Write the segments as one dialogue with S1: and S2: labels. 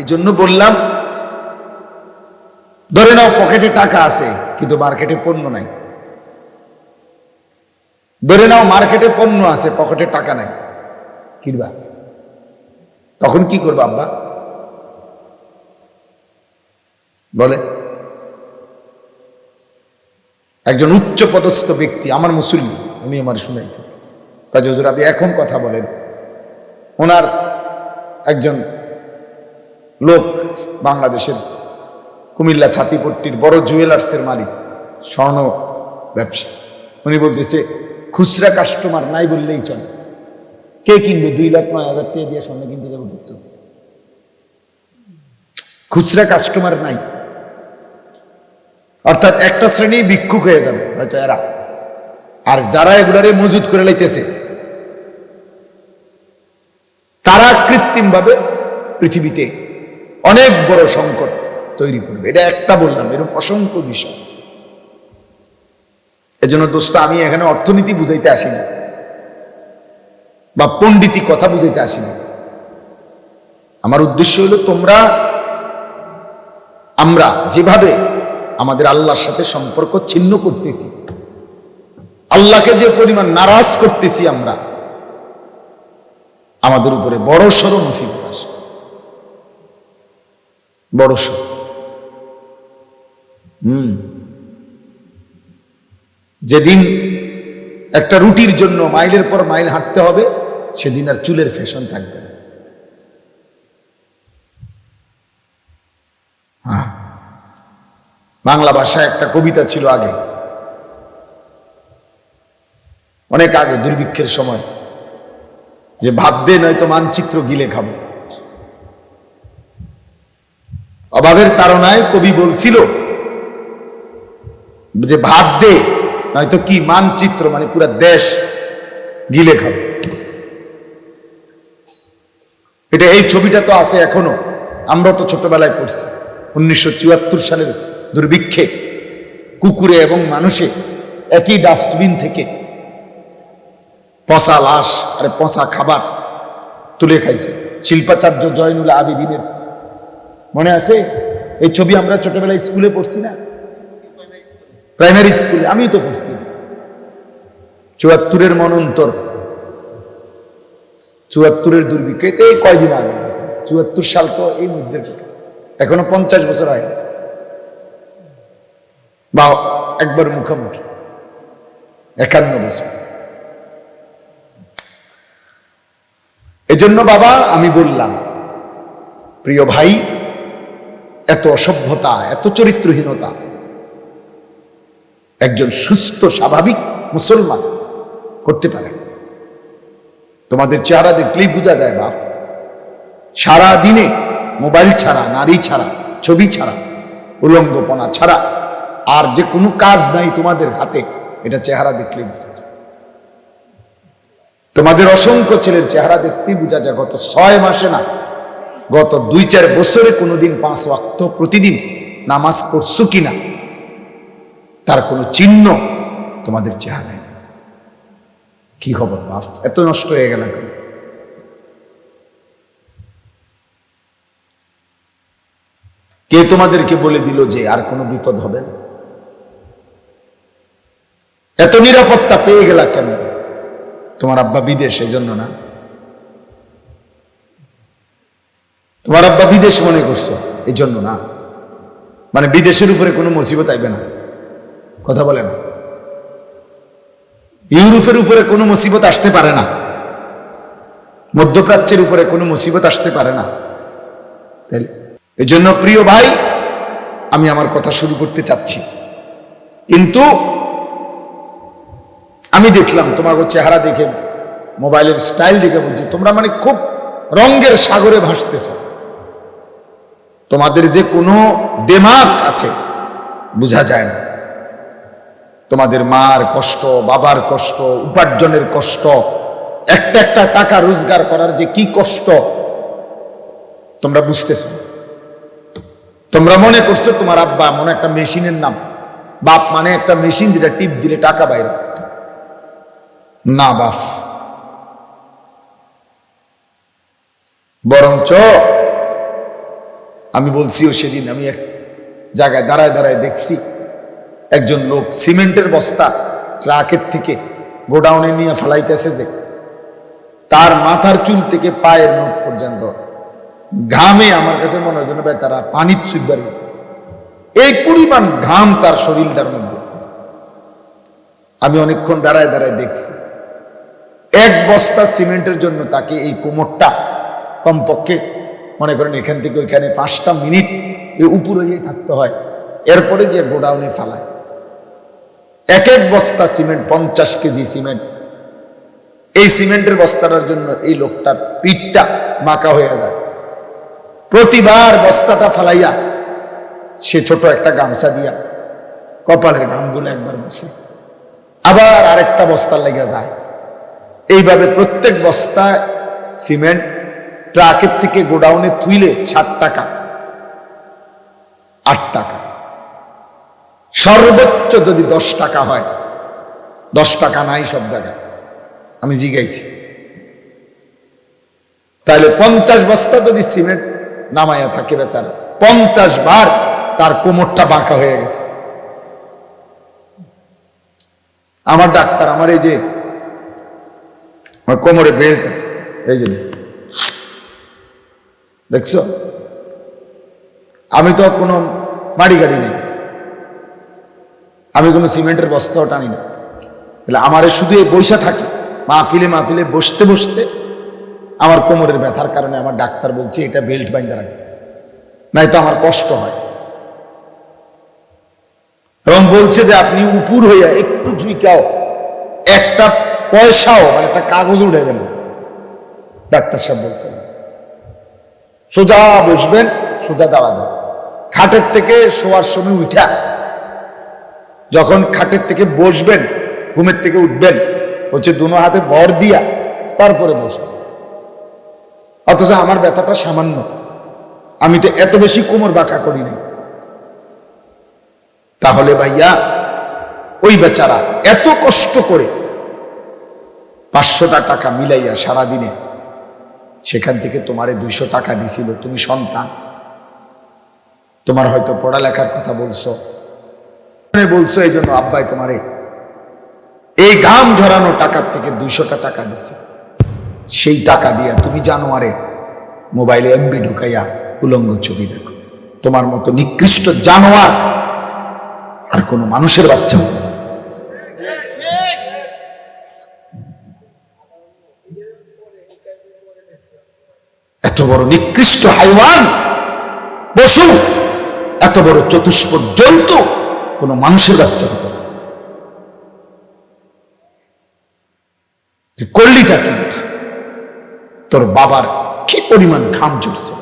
S1: এই জন্য বললাম, ধরে নাও পকেটে টাকা আছে কিন্তু মার্কেটে পণ্য নাই। ধরে নাও মার্কেটে পণ্য আছে, পকেটে টাকা নাই, কিনবা, তখন কি করবা আব্বা বলে? একজন উচ্চ পদস্থ ব্যক্তি, আমার মুসল্লি, উনি আমার শুনেছেন, কাজী হুজুর আপনি এখন কথা বলেন। ওনার একজন লোক, বাংলাদেশের কুমিল্লা ছাতিপট্টির বড় জুয়েলার্সের মালিক, স্বর্ণ ব্যবসা, উনি বলতেছে খুচরা কাস্টমার নাই বললেই চলে। কে কিনবে 2,09,000 টাকা দিয়ে স্বর্ণ কিনতে যাবো? কিন্তু খুচরা কাস্টমার নাই, অর্থাৎ একটা শ্রেণী ভিক্ষুক হয়ে যাবে হয়তো এরা। আর যারা এগুলারে মজুদ করে লাইতেছে তারা কৃত্রিম ভাবে পৃথিবীতে অনেক বড় সংকট তৈরি করবে। এটা একটা বললাম, এরকম অসংখ্য বিষয়। এজন্য দোস্ত, আমি এখানে অর্থনীতি বুঝাইতে আসিনি বা পণ্ডিতি কথা বুঝাইতে আসিনি। আমার উদ্দেশ্য হলো আমরা যেভাবে আমাদের আল্লাহর সাথে সম্পর্ক ছিন্ন করতেছি, আল্লাহকে যে পরিমাণ নারাজ করতেছি আমরা, আমাদের উপরে বড় সড় মুসিবত আসবে, বড় সড়। যেদিন একটা রুটির জন্য মাইলের পর মাইল হাঁটতে হবে, সেদিন আর চুলের ফ্যাশন থাকবে না। বাংলা ভাষায় একটা কবিতা ছিল আগে, অনেক আগে, দুর্ভিক্ষের সময়, যে ভাত দে নয়তো মানচিত্র গিলে খাবো। অভাবের তাড়নায় কবি বলছিল যে ভাত দে নয়তো কি মানচিত্র, মানে পুরা দেশ গিলে খাবো। এটা, এই ছবিটা তো আছে এখনো, আমরা তো ছোটবেলায় পড়ছি। 1974 সালের দুর্ভিক্ষে কুকুরে এবং মানুষে একই ডাস্টবিন থেকে পচা লাশ আর পচা খাবার তুলে খাইছে। শিল্পাচার্য জয়নুল আবেদিনের মনে আছে এই ছবি? আমরা ছোটবেলায় স্কুলে পড়ছি না, প্রাইমারি স্কুলে, আমি তো পড়ছি। 74-এর মনন্তর, 74-এর দুর্ভিক্ষ, এই কয়দিন আগে। 74 সাল তো এই মধ্যে, এখনো 50 বছর হয় বা একবার মুখোমুখি 51 বছর। এজন্য বাবা আমি বললাম, প্রিয় ভাই, এত অসভ্যতা, এত চরিত্রহীনতা একজন সুস্থ স্বাভাবিক মুসলমান করতে পারে। তোমাদের চেহারা দেখলেই বোঝা যায় বাপ, সারা দিনে মোবাইল ছাড়া, নারী ছাড়া, ছবি ছাড়া, উলঙ্গপনা ছাড়া আর যে কোনো কাজ নাই তোমাদের হাতে, এটা চেহারা দেখলেই বোঝা যায়। তোমাদের অসংখ্য ছেলের চেহারা দেখতেই বোঝা যায় গত 6 মাসে না, গত 2-4 বছরে কোনোদিন 5 ওয়াক্ত প্রতিদিন নামাজ পড়ছো কিনা তার কোনো চিহ্ন তোমাদের চেহারায় নেই। কি খবর বাপ, এত নষ্ট হয়ে গেল কেন? কে তোমাদেরকে বলে দিল যে আর কোনো বিপদ হবে না? এত নিরাপত্তা পেয়ে গেলা কেন? তোমার আব্বা বিদেশ, এই জন্য না? তোমার আব্বা বিদেশ মনে করছো এই জন্য না? মানে বিদেশের উপরে কোনো মুসিবত আইবে না, কথা বলে না? ইউরোপের উপরে কোনো মুসিবত আসতে পারে না, মধ্যপ্রাচ্যের উপরে কোনো মুসিবত আসতে পারে না। তাই এই জন্য প্রিয় ভাই, আমি আমার কথা শুরু করতে চাচ্ছি, কিন্তু আমি দেখলাম তোমাকে চেহারা দেখে, মোবাইলের স্টাইল দেখে বুঝি তোমরা মানে খুব রঙের সাগরে ভাসতেছ। তোমাদের যে কোনো দেমাগ আছে বোঝা যায় না। তোমাদের মার কষ্ট, বাবার কষ্ট, উপার্জনের কষ্ট, একটা একটা টাকা রোজগার করার যে কি কষ্ট তোমরা বুঝতেছ। তোমরা মনে করছো তোমার আব্বা মনে একটা মেশিনের নাম, বাপ মানে একটা মেশিন যেটা টিপ দিলে টাকা বাইরে। না বাপ, বরঞ্চ আমি বলছিও সেদিন, আমি এক জায়গায় দাঁড়ায় দাঁড়ায় দেখছি একজন লোক সিমেন্টের বস্তা ট্রাকের থেকে গোডাউনে নিয়ে ফেলাইতেছে, যে তার মাথার চুল থেকে পায়ের নখ পর্যন্ত ঘামে, আমার কাছে মনে হয় যেন বেচারা পানির চুইবার গেছে, এই পরিমাণ ঘাম তার শরীরটার মধ্যে। আমি অনেকক্ষণ দাঁড়ায় দাঁড়ায় দেখছি, এক বস্তা সিমেন্টের জন্য তাকে এই কোমরটা কমপক্ষে মনে করেন এখান থেকে ওইখানে 5টা মিনিট উপরে গিয়ে থাকতে হয়, এরপরে গিয়ে গোডাউনে ফালায়। এক এক বস্তা সিমেন্ট, 50 কেজি সিমেন্ট। এই সিমেন্টের বস্তাটার জন্য এই লোকটার পিঠটা মাকা হয়ে যায়। প্রতিবার বস্তাটা ফালাইয়া সে ছোট একটা গামছা দিয়া কপালের ঘামগুলো একবার বসে, আবার আরেকটা বস্তা লেগে যায়। এইভাবে প্রত্যেক বস্তা সিমেন্ট ট্রাকের থেকে গোডাউনে তুইলে 7 টাকা 8 টাকা, সর্বোচ্চ যদি 10 টাকা হয়। 10 টাকা নাই সব জায়গায়, আমি জিগাইছি। তাহলে 50 বস্তা যদি সিমেন্ট নামাইয়া থাকে বেচারা, 50 বার তার কোমরটা বাঁকা হয়ে গেছে। আমার ডাক্তার, আমার এই যে আমার কোমরে বেল্ট আছে, এই যে দেখছো, আমি তো কোনো মাড়ি গাড়ি নেই, আমি কোনো সিমেন্টের বস্তাও টানি না। তাহলে আমারে শুধু এই বৈশা থাকে মাহফিলে মাহফিলে বসতে বসতে আমার কোমরের ব্যথার কারণে আমার ডাক্তার বলছে এটা বেল্ট বাইন্ধা রাখতে, নাই তো আমার কষ্ট হয়। এবং বলছে যে আপনি উপর হইয়া একটু ঝুঁকাও, একটা পয়সাও মানে একটা কাগজ উঠাইবেন না। ডাক্তার সাহেব বলছেন সোজা বসবেন, সোজা দাঁড়াবেন। খাটের থেকে শোয়ার সময় উঠা, যখন খাটের থেকে বসবেন, ঘুমের থেকে উঠবেন, হচ্ছে দুনো হাতে ভর দিয়া তারপরে বসবেন। অথচ আমার ব্যথাটা সামান্য, আমি তো এত বেশি কোমর বাঁকা করি নাই। তাহলে ভাইয়া ওই বেচারা এত কষ্ট করে 500টা টাকা মিলাইয়া সারাদিনে, সেখান থেকে তোমারে 200 টাকা দিছিল, তুমি সন্তান, তোমার হয়তো পড়ালেখার কথা বলছো, এই জন্য আব্বাই তোমারে এই ঘাম ঝরানো টাকার থেকে 200টা টাকা দিছে। সেই টাকা দিয়া তুমি জানোয়ারে মোবাইলে এমবি ঢুকাইয়া উলঙ্গ ছবি দেখো। তোমার মতো নিকৃষ্ট জানোয়ার আর কোনো মানুষের বাচ্চা হতো না। এত বড় নিকৃষ্ট হাইওয়ান, পশু, এত বড় চতুষ্পদ জন্তু কোনো মানুষের বাচ্চা হতো না। করলিটা কি? তোর বাবার কি পরিমাণ ঘাম ঝরছে।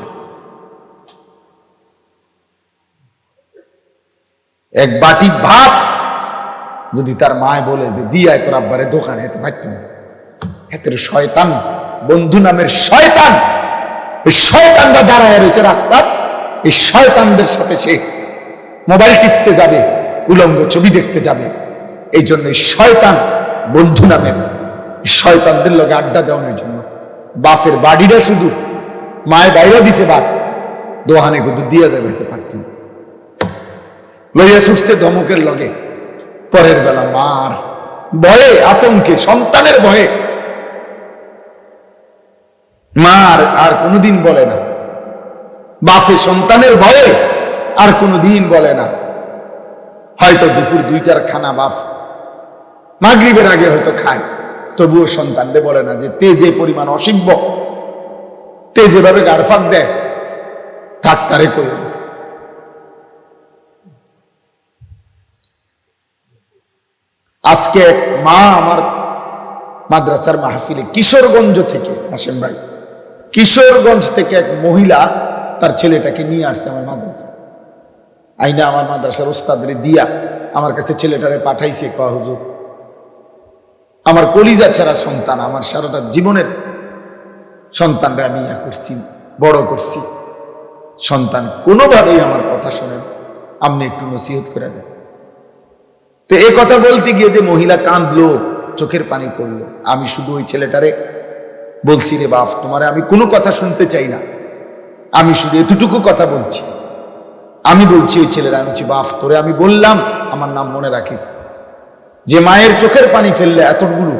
S1: এক বাটি ভাত যদি তার মায় বলে যে দিয়ায় তোর আব্বারে দোকানে, হেতে পারত না। হেতের শয়তান বন্ধু নামের শয়তান, এই শয়তানরা দাঁড়ায় রয়েছে রাস্তার, এই শয়তানদের সাথে সে মোবাইল টিপতে যাবে, উলঙ্গ ছবি দেখতে যাবে। এই জন্য শয়তান বন্ধু নামের শয়তানদের লগে আড্ডা দেওয়ানোর জন্য বাপের বাড়িটা শুধু মায়ের বাইরে দিছে, বাপ দোহানে কিন্তু দিয়ে যাবে, হেতে পারত না। লইয়া ছুটছে ধমকের লগে, পরের বেলা মার ভয়ে, আতঙ্কে, সন্তানের ভয়ে মার আর কোনোদিন বলে না, বাপে সন্তানের ভয়ে আর কোনোদিন বলে না। হয়তো দুপুর 2টার খানা বাপ মাগরিবের আগে হয়তো খায়, তবুও সন্তানরে বলে না যে তে যে পরিমাণ অসিব্য, তে যেভাবে গারফাক দেয়, থাক তারে কই। আজকে এক মা আমার মাদ্রাসার মাহফিলে, কিশোরগঞ্জ থেকে, হাসেম ভাই, কিশোরগঞ্জ থেকে এক মহিলা তার ছেলেটাকে নিয়ে আসছে আমার মাদ্রাসা। আইনা আমার মাদ্রাসার ওস্তাদরে দিয়া আমার কাছে ছেলেটারে পাঠাইছে, কয়া হুজুর আমার কলিজা ছাড়া সন্তান, আমার সারাটা জীবনের সন্তানরা আমি ইয়া করছি, বড় করছি, সন্তান কোনোভাবেই আমার কথা শোনেন, আপনি একটু নসিহত করে দেন। তো এই কথা বলতে গিয়ে যে মহিলা কাঁদলো, চোখের পানি পড়লো। আমি শুধু ওই ছেলেটারে বলছি, রে বাপ, তোমারে আমি কোনো কথা শুনতে চাই না, আমি শুধু এতটুকু কথা বলছি, আমি বলছি ওই ছেলেরা, আমি বলছি বাপ তোরে আমি বললাম আমার নাম মনে রাখিস, যে মায়ের চোখের পানি ফেললে এতগুলো,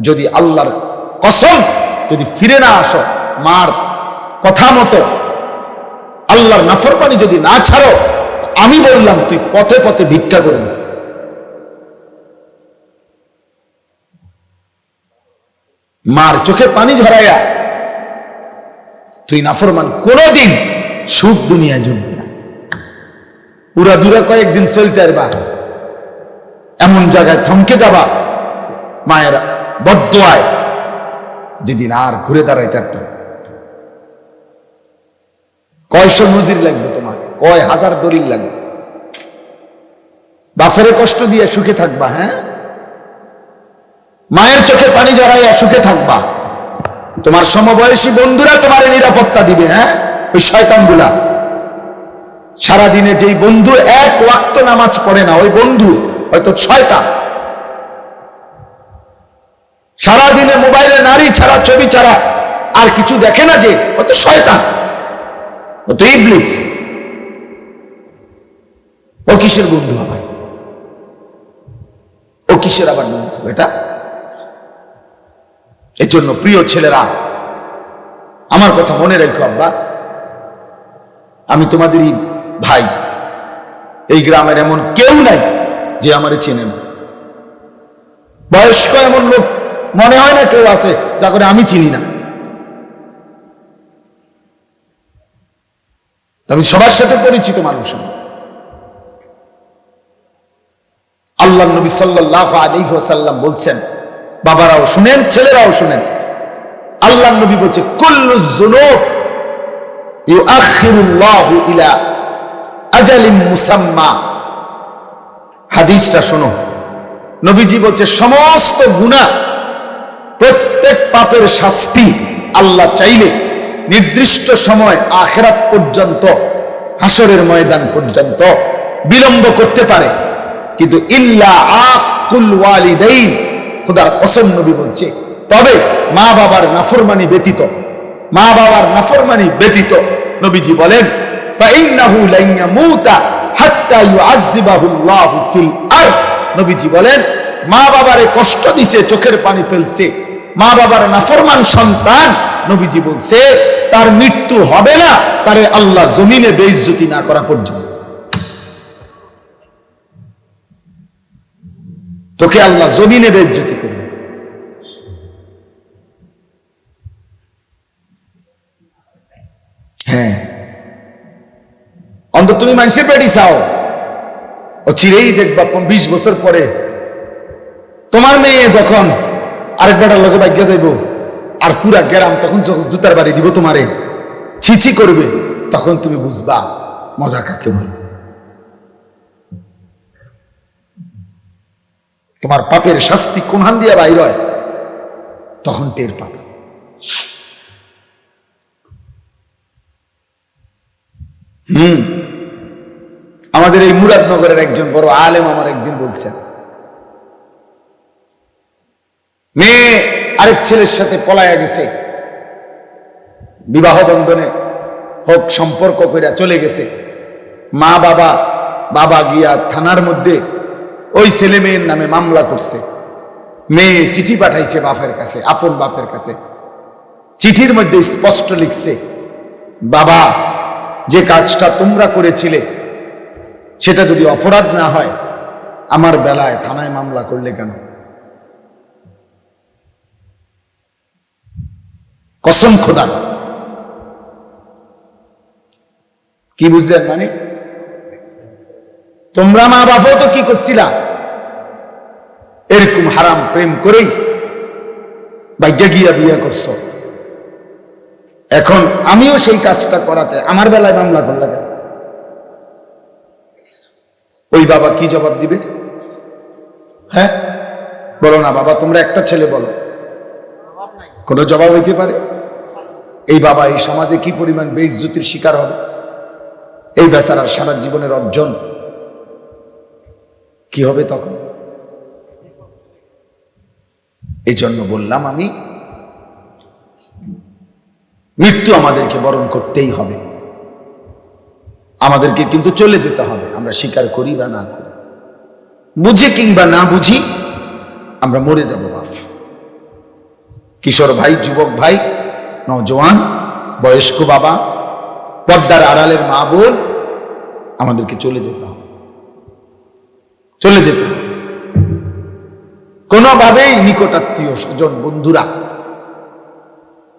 S1: যদি আল্লাহর কসম যদি ফিরে না আসো, মার কথা মতো আল্লাহর নাফরমানি যদি না ছাড়ো, আমি বললাম তুই পথে পথে ভিক্ষা করবি। মার চোখে পানি ঝরাইয়া তুই নাফরমান কোনদিন সুখ দুনিয়ায় জুটবে না। পুরা দূরে কয়েকদিন চলতে পারবা, এমন জায়গায় থমকে যাবা মায়ের বদদোয়ায়, যেদিন আর ঘুরে দাঁড়াইতে পারত। কয়শো নজির লাগবে তোমার, কয় হাজার দলিল লাগবে। বাফেরে কষ্ট দিয়ে সুখে থাকবা, হ্যাঁ, মায়ের চোখে পানি জড়াইয়া সুখে থাকবা, তোমার সমবয়সী বন্ধুরা তোমার নিরাপত্তা দিবে, হ্যাঁ, ওই শয়তানগুলা। সারাদিনে যেই বন্ধু এক ওয়াক্ত নামাজ পড়ে না, ওই বন্ধু হয়তো শয়তান। সারাদিনে মোবাইলে নারী ছাড়া, ছবি ছাড়া আর কিছু দেখে না, যে হয়তো শয়তান, হয়তো ইবলিস। ও কিসের বন্ধু আবার? ও কিসের আবার বন্ধু এটা? এই জন্য প্রিয় ছেলেরা, আমার কথা মনে রেখো আব্বা, আমি তোমাদেরই ভাই। এই গ্রামের এমন কেউ নাই যে আমারে চেনে না। বয়স্ক এমন লোক মনে হয় না কেউ আছে যা করে আমি চিনি না। আমি সবার সাথে পরিচিত মানুষ। আল্লাহ নবী সাল্লাল্লাহু আলাইহি ওয়াসাল্লাম বলছেন, বাবারাও শুনেন, ছেলেরাও শুনেন, আল্লাহ নবী বলছে কুল্লু যুনুব ইউআখিরুল্লাহু ইলা আজালিন মুসাম্মা। হাদিসটা শোনো, নবীজি বলছে সমস্ত গুনাহ, প্রত্যেক পাপের শাস্তি আল্লাহ চাইলে নির্দিষ্ট সময় আখিরাত পর্যন্ত, হাসরের ময়দান পর্যন্ত বিলম্ব করতে পারে, কিন্তু ইল্লা আকুল ওয়ালিদাইন, খোদার কসম নবী বলছে, তবে মা বাবার নাফরমানি ব্যতীত, মা বাবার নাফরমানি ব্যতীত। নবীজি বলেন ফাইন্নাহু লান ইয়ামুতা হাত্তা ইউআযযিবাহুল্লাহু ফিল আরদ। নবীজি বলেন মা বাবারে কষ্ট দিছে, চোখের পানি ফেলছে, মা বাবার নাফরমান সন্তান, নবীজি বলছে তার মৃত্যু হবে না তারে আল্লাহ জমিনে বেইজ্জতি না করা পর্যন্ত। তোকে আল্লাহ জমিনে বেইজ্জতি করবে। হ্যাঁ, অন্তত তুমি মানুষের পেটি চাও, ও চিরেই দেখবা 20 বছর পরে তোমার মেয়ে যখন আরেক বেটার লোকে ভাগ্য যাইব, আর পুরা গ্রাম তখন যখন জুতার বাড়ি দিব তোমারে, ছিছি করবে, তখন তুমি বুঝবা মজা কাকে বলে। তোমার পাপের শাস্তি কোন হান দিয়া বাইর হয়, তখন টের পাবে। আমাদের এই মুরাদনগরের একজন বড় আলেম আমার একদিন বলছেন, মেয়ে আরেক ছেলের সাথে পলায়া গেছে, বিবাহ বন্ধনে হোক সম্পর্ক কইরা চলে গেছে। মা বাবা গিয়া থানার মধ্যে ওই ছেলে মেয়ের নামে মামলা করছে। মেয়ে চিঠি পাঠাইছে বাপের কাছে, আপন বাপের কাছে। চিঠির মধ্যে স্পষ্ট লিখছে, বাবা যে কাজটা তোমরা করেছিলে সেটা যদি অপরাধ না হয়, আমার বেলায় থানায় মামলা করলে কেন? কসম খোদার। কি বুঝলেন? মানে তোমরা মা বাবাও তো কি করছিলা, এরকম হারাম প্রেম করেই ভাগ্যে গিয়া বিয়ে করছো। এখন আমিও সেই কাজটা করাতে আমার বেলায় মামলা করলাম, ওই বাবা কি জবাব দিবে? হ্যাঁ বলো না বাবা, তোমরা একটা ছেলে বলো, কোনো জবাব হইতে পারে? এই বাবা এই সমাজে কি পরিমাণ বেইজ্জতির শিকার হবে, এই বেচারার সারা জীবনের অর্জন কি হবে তখন? এই জন্য বললাম আমি, মৃত্যু আমাদেরকে বরণ করতেই হবে, আমাদেরকে কিন্তু চলে যেতে হবে, আমরা স্বীকার করি বা না করি, বুঝি কিংবা না বুঝি আমরা মরে যাব বাপ। কিশোর ভাই, যুবক ভাই, নওজোয়ান, বয়স্ক বাবা, পর্দার আড়ালের মা বোন, আমাদেরকে চলে যেতে হবে, চলে যেতে হবে। কোনোভাবেই নিকটাত্মীয় স্বজন বন্ধুরা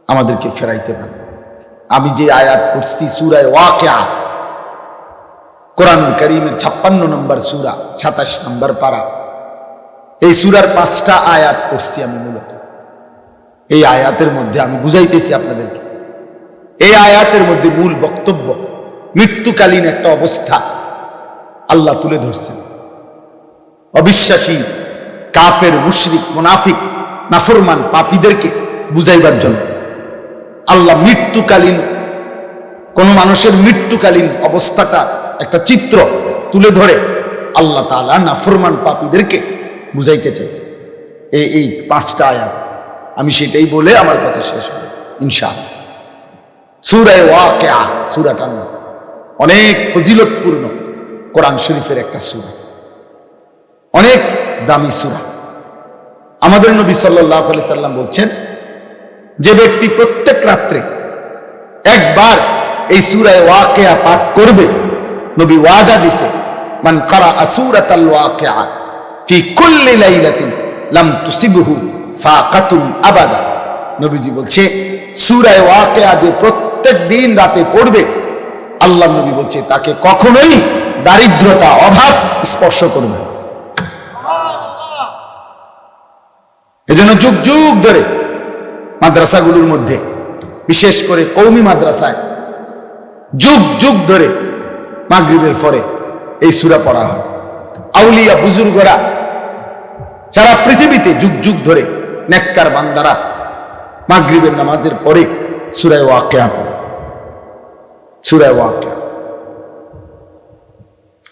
S1: আমাদেরকে ফেরাইতে পারবে। আমি যে আয়াত পড়ছি সূরা ওয়াকিয়া, কোরআনুল কারীমের 56 নম্বর সূরা, 27 নম্বর পারা, এই সূরার 5টা আয়াত পড়ছি আমি। মূলত এই আয়াতের মধ্যে আমি বুঝাইতেছি আপনাদেরকে, এই আয়াতের মধ্যে মূল বক্তব্য মৃত্যুকালীন একটা অবস্থা আল্লাহ তুলে ধরছেন। অবিশ্বাসী, কাফের, মুশরিক, মুনাফিক, নাফরমান, পাপীদেরকে বুঝাইবার জন্য আল্লাহ মৃত্যুকালীন, কোন মানুষের মৃত্যুকালীন অবস্থাটা একটা চিত্র তুলে ধরে আল্লাহ তাআলা নাফরমান পাপীদেরকে বুঝাইতে চাইছে এই 5টা আয়াত। আমি সেটাই বলে আমার কথা শেষ হবে ইনশাআল্লাহ। সূরা ওয়াকিয়া সূরাটার নাম, অনেক ফজিলতপূর্ণ কোরআন শরীফের একটা সূরা, অনেক দামি সূরা। আমাদের নবী সাল্লাল্লাহু আলাইহি সাল্লাম বলছেন, যে ব্যক্তি প্রত্যেক রাত্রে একবার এই সূরা ওয়াকিয়া পাঠ করবে, নবী ওয়াদা দিছে, মান ক্বারা সূরাতাল ওয়াকিয়া ফি কুল্লি লাইলাতিন লাম তুসিবহু ফাকাতুন আবাদা। নবীজি বলছে, সূরা ওয়াকিয়া যে প্রত্যেক দিন রাতে পড়বে, আল্লাহ নবী বলছে তাকে কখনোই দারিদ্রতা, অভাব স্পর্শ করবে না। এজন্য যুগ যুগ ধরে মাদ্রাসাগুলোর মধ্যে, বিশেষ করে কওমি মাদ্রাসায় যুগ যুগ ধরে মাগরিবের পরে এই সূরা পড়া হয়। আউলিয়া বুজুর্গরা সারা পৃথিবীতে যুগ যুগ ধরে নেককার বান্দারা মাগরিবের নামাজের পরে সূরা ওয়াকিয়া পড়ে। সূরা ওয়াকিয়া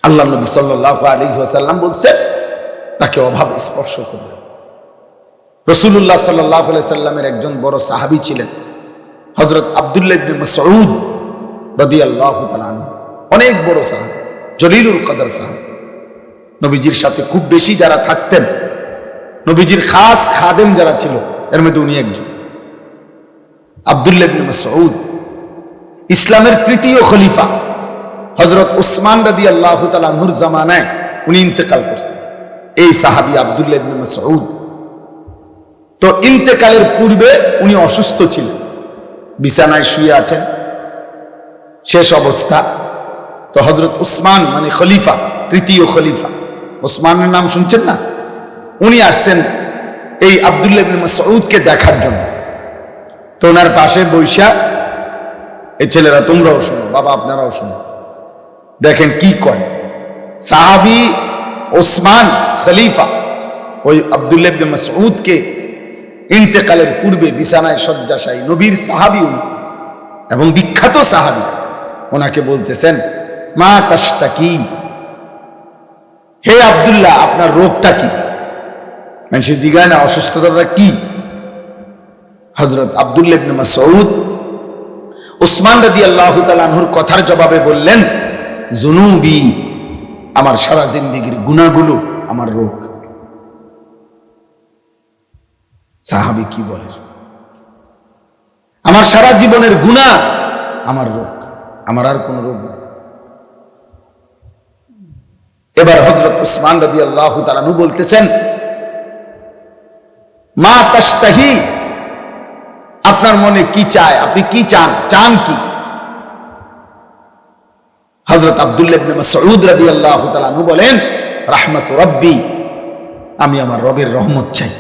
S1: আল্লাহ নবী সাল্লাল্লাহু আলাইহি ওয়াসাল্লাম বলছেন তাকে অভাব স্পর্শ করবে। রাসূলুল্লাহ সাল্লাল্লাহু আলাইহি সাল্লামের একজন বড় সাহাবী ছিলেন হযরত আব্দুল্লাহ ইবনে মাসউদ রাদিয়াল্লাহু তাআলা আনহু, অনেক বড় সাহাবী, জলিলুল কদর সাহাবী। নবীজির সাথে খুব বেশি যারা থাকতেন, নবীজির খাস খাদেম যারা ছিল, এর মধ্যে উনি একজন। আব্দুল্লাহ ইবনে মাসউদ ইসলামের 3য় খলিফা হযরত উসমান রাদিয়াল্লাহু তাআলা আনহুর জামানায় উনি ইন্তেকাল করছেন। এই সাহাবী আব্দুল্লাহ ইবনে মাসউদ, তো ইন্তেকালের পূর্বে উনি অসুস্থ ছিলেন, বিছানায় শুয়ে আছেন, শেষ অবস্থা। তো হযরত উসমান, মানে খলিফা, 3য় খলিফা, উসমানের নাম শুনছেন না, উনি আসছেন এই আব্দুল্লাহ ইবনে মাসউদকে দেখার জন্য। তো ওনার পাশে বৈশা, এই ছেলেরা তোমরাও শোনো, বাবা আপনারাও শোনো, দেখেন কি কয়। সাহাবী উসমান খলিফা ওই আব্দুল্লাহ ইবনে মাসউদকে ইন্তেকালের পূর্বে বিছানায় শয্যাশায়ী, নবীর সাহাবী উনি এবং বিখ্যাত সাহাবী, ওনাকে বলতেছেন, মা তাশতাকি, হে আব্দুল্লাহ আপনার রোগটা কি? মানে সে জিজ্ঞাসা না অসুস্থতাটা কি। হযরত আব্দুল্লাহ ইবনে মাসউদ উসমান রাদিয়াল্লাহু তাআলা আনহুর কথার জবাবে বললেন, জুনুবি, আমার সারা জিন্দেগীর গুনাহগুলো আমার রোগ। সাহাবী কি বলে, আমার সারা জীবনের গুনাহ আমার রোগ, আমার আর কোন রোগ নেই। এবার হযরত উসমান রাদিয়াল্লাহু তাআলা আনহু বলতেছেন, মা তাশতাহি, আপনার মনে কি চায়, আপনি কি চান, চান কি? হযরত আব্দুল্লাহ ইবনে মাসউদ রাদিয়াল্লাহু তাআলা আনহু বলেন, রাহমাতু রাব্বি, আমি আমার রবের রহমত চাই।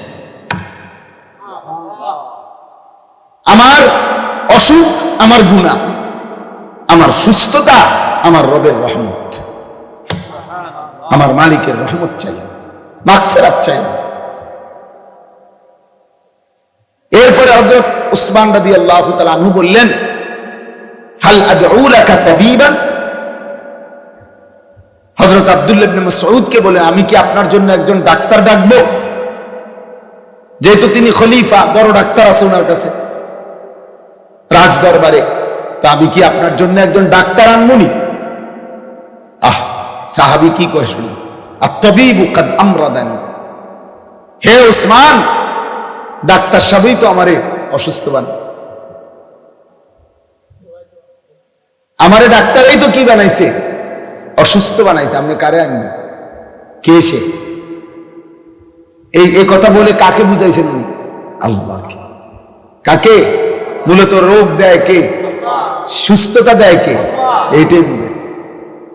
S1: আমার অসুখ আমার গুনাহ, আমার সুস্থতা আমার রবের রহমত, আমার মালিকের রহমত চাই, মাগফিরাত চাই। এরপরে হযরত উসমান রাদিয়াল্লাহু তাআলা আনহু বললেন, হাল আদউ লাকা তাবিবান, হযরত আব্দুল্লাহ ইবনে মাসউদকে বলেন, আমি কি আপনার জন্য একজন ডাক্তার ডাকবো? যেহেতু তিনি খলিফা, বড় ডাক্তার আছে ওনার কাছে। রাজ দরবারে, তা আমি কি আপনার জন্য একজন ডাক্তার আনবনি? সাহাবী কি কয় শুনি, আত-তাবিবু কাদ আমরাদানি, হে ওসমান, ডাক্তার সাহেবই তো আমারে অসুস্থ বানাইছে, আমারে ডাক্তারই তো কি বানাইছে, অসুস্থ বানাইছে, আপনি কারে আনবেন? কে সে? এই কথা বলে কাকে বুঝাইছেন উনি? আল্লাহকে। কাকে? মূলত রোগ দেয় কে, সুস্থতা দেয় কে, এইটাই বুঝাইছে।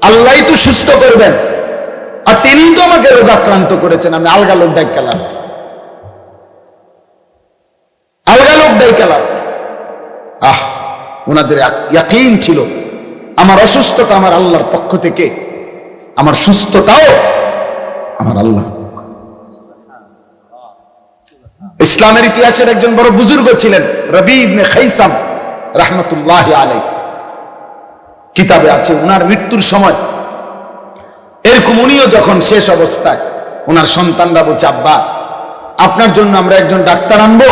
S1: আল্লাহই তো সুস্থ করবেন, আর তিনি তো আমাকে রোগাক্রান্ত করেছেন। আমি আলগা লোক ডাইকালাম, আলগা লোক ডাইকালাম। ওনাদের ইয়াকিন ছিল আমার অসুস্থতা আমার আল্লাহর পক্ষ থেকে, আমার সুস্থতাও আমার আল্লাহ। ইসলামের ইতিহাসের একজন বড় বুজুর্গ ছিলেন রবি ইবনে খাইসাম রাহমাতুল্লাহি আলাইহি, কিতাবে আছে ওনার মৃত্যুর সময় এরকম উনিও যখন শেষ অবস্থায়, ওনার সন্তানরা বলছে, আব্বা আপনার জন্য আমরা একজন ডাক্তার আনবো।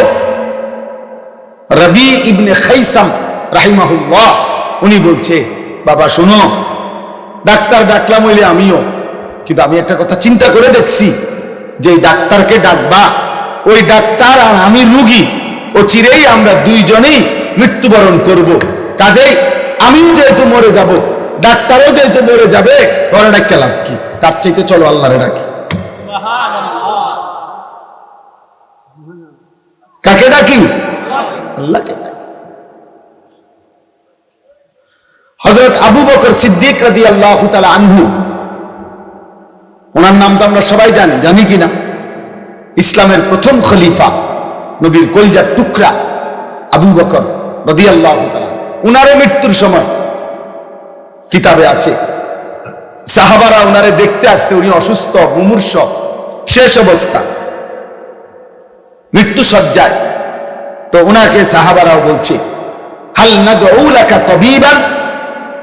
S1: রবি ইবনে খাইসাম রাহিমাহুল্লাহ উনি বলছে, বাবা শোনো, ডাক্তার ডাকলাম হইলে আমিও, কিন্তু আমি একটা কথা চিন্তা করে দেখছি, যে ডাক্তারকে ডাকবা, ওই ডাক্তার আর আমি রুগী, ও চিরেই আমরা দুইজনেই মৃত্যুবরণ করব। কাজেই আমিও যেহেতু মরে যাব, ডাক্তারও যেহেতু মরে যাবে, ঘরে ডাক্কে লাভ কি? তার চাইতে চলো আল্লাহরে ডাকি। কাকে ডাকি? আল্লাহকে ডাকি। হযরত আবু বকর সিদ্দিক রাদিয়াল্লাহু তাআলা আনহু, ওনার নাম তো আমরা সবাই জানি, জানি কিনা? ইসলামের প্রথম খলিফা, নবীর কলিজার টুকরা আবু বকর রাদিয়াল্লাহু তাআলা, উনারও মৃত্যুর সময় কিতাবে আছে, সাহাবারা উনারে দেখতে আসছে, উনি অসুস্থ, মুমূর্ষ, শেষ অবস্থা, মৃত্যু সজ্জায়। তো উনাকে সাহাবারাও বলছে, হাল নাদউ লাকা তাবিবান,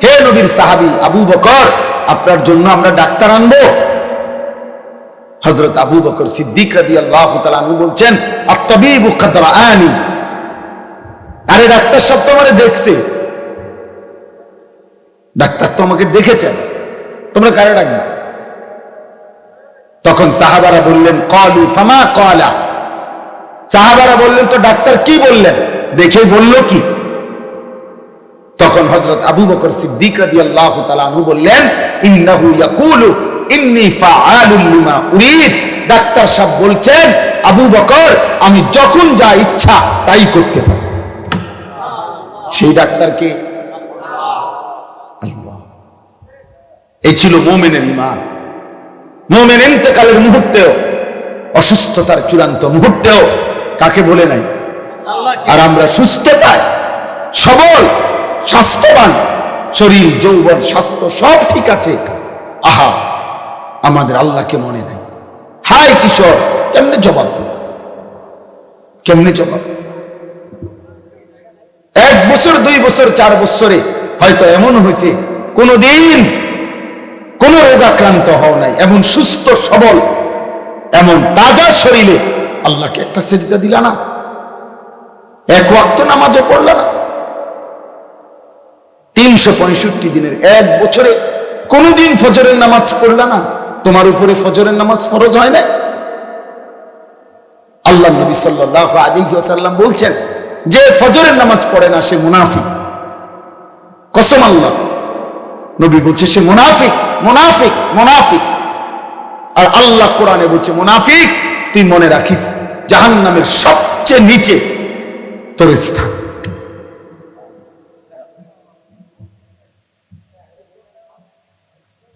S1: হে নবীর সাহাবী আবু বকর, আপনার জন্য আমরা ডাক্তার আনবো? হযরত আবু বকর সিদ্দিক রাদিয়াল্লাহু তাআলা আনহু বলছেন, আত-তাবিবু কাদ রাআনি, আরে ডাক্তার সব তো আমারে দেখছে, ডাক্তার তো আমাকে দেখেছেন, তোমরা কারে ডাকবে? তখন সাহাবারা বললেন, ক্বালু ফামা ক্বালা, সাহাবারা বললেন, তো ডাক্তার কি বললেন, দেখে বললো কি? তখন হযরত আবু বকর সিদ্দিক রাদিয়াল্লাহু তাআলা আনহু বললেন, ইন্নাহু ইয়াকুলু ইন্নী ফাআলুল লিমা উরিদ, ডাক্তার সাহেব বলছেন, আবু বকর আমি যখন যা ইচ্ছা তাই করতে পারি। সেই ডাক্তারকে আল্লাহ। এই ছিল মুমিনের ঈমান। মুমিন ইন্তেকালের মুহূর্তেও, অসুস্থতার চূড়ান্ত মুহূর্তেও কাকে বলে নাই? আর আমরা সুস্থতায় সবল, স্বাস্থ্যবান, শরীর যৌবন স্বাস্থ্য সব ঠিক আছে, আহা আমাদের আল্লাহকে মনে নাই। হায় কিশোর, কেমনে জবাব দেব? কেমনে জবাব দেব? 1 বছর 2 বছর 4 বছরে হয়তো এমন হয়েছে কোনদিন কোন রোগাক্রান্ত হও নাই, এমন সুস্থ সবল, এমন তাজা শরীরে আল্লাহকে একটা সেজদা দিলা না, 1 ওয়াক্ত নামাজও পড়লা না, 365 দিনের 1 বছরে কোনদিন ফজরের নামাজ পড়লা না, তোমার উপরে ফজরের নামাজ ফরজ হয় না? আল্লাহ নবী সাল্লাল্লাহু আলাইহি ওয়াসাল্লাম বলছেন, যে ফজরের নামাজ পড়ে না সে মুনাফিক। কসম আল্লাহ, নবী বলছে সে মুনাফিক, মুনাফিক, মুনাফিক। আর আল্লাহ কোরআনে বলছে, মুনাফিক তুই মনে রাখিস জাহান্নামের সবচেয়ে নিচে তোর স্থান।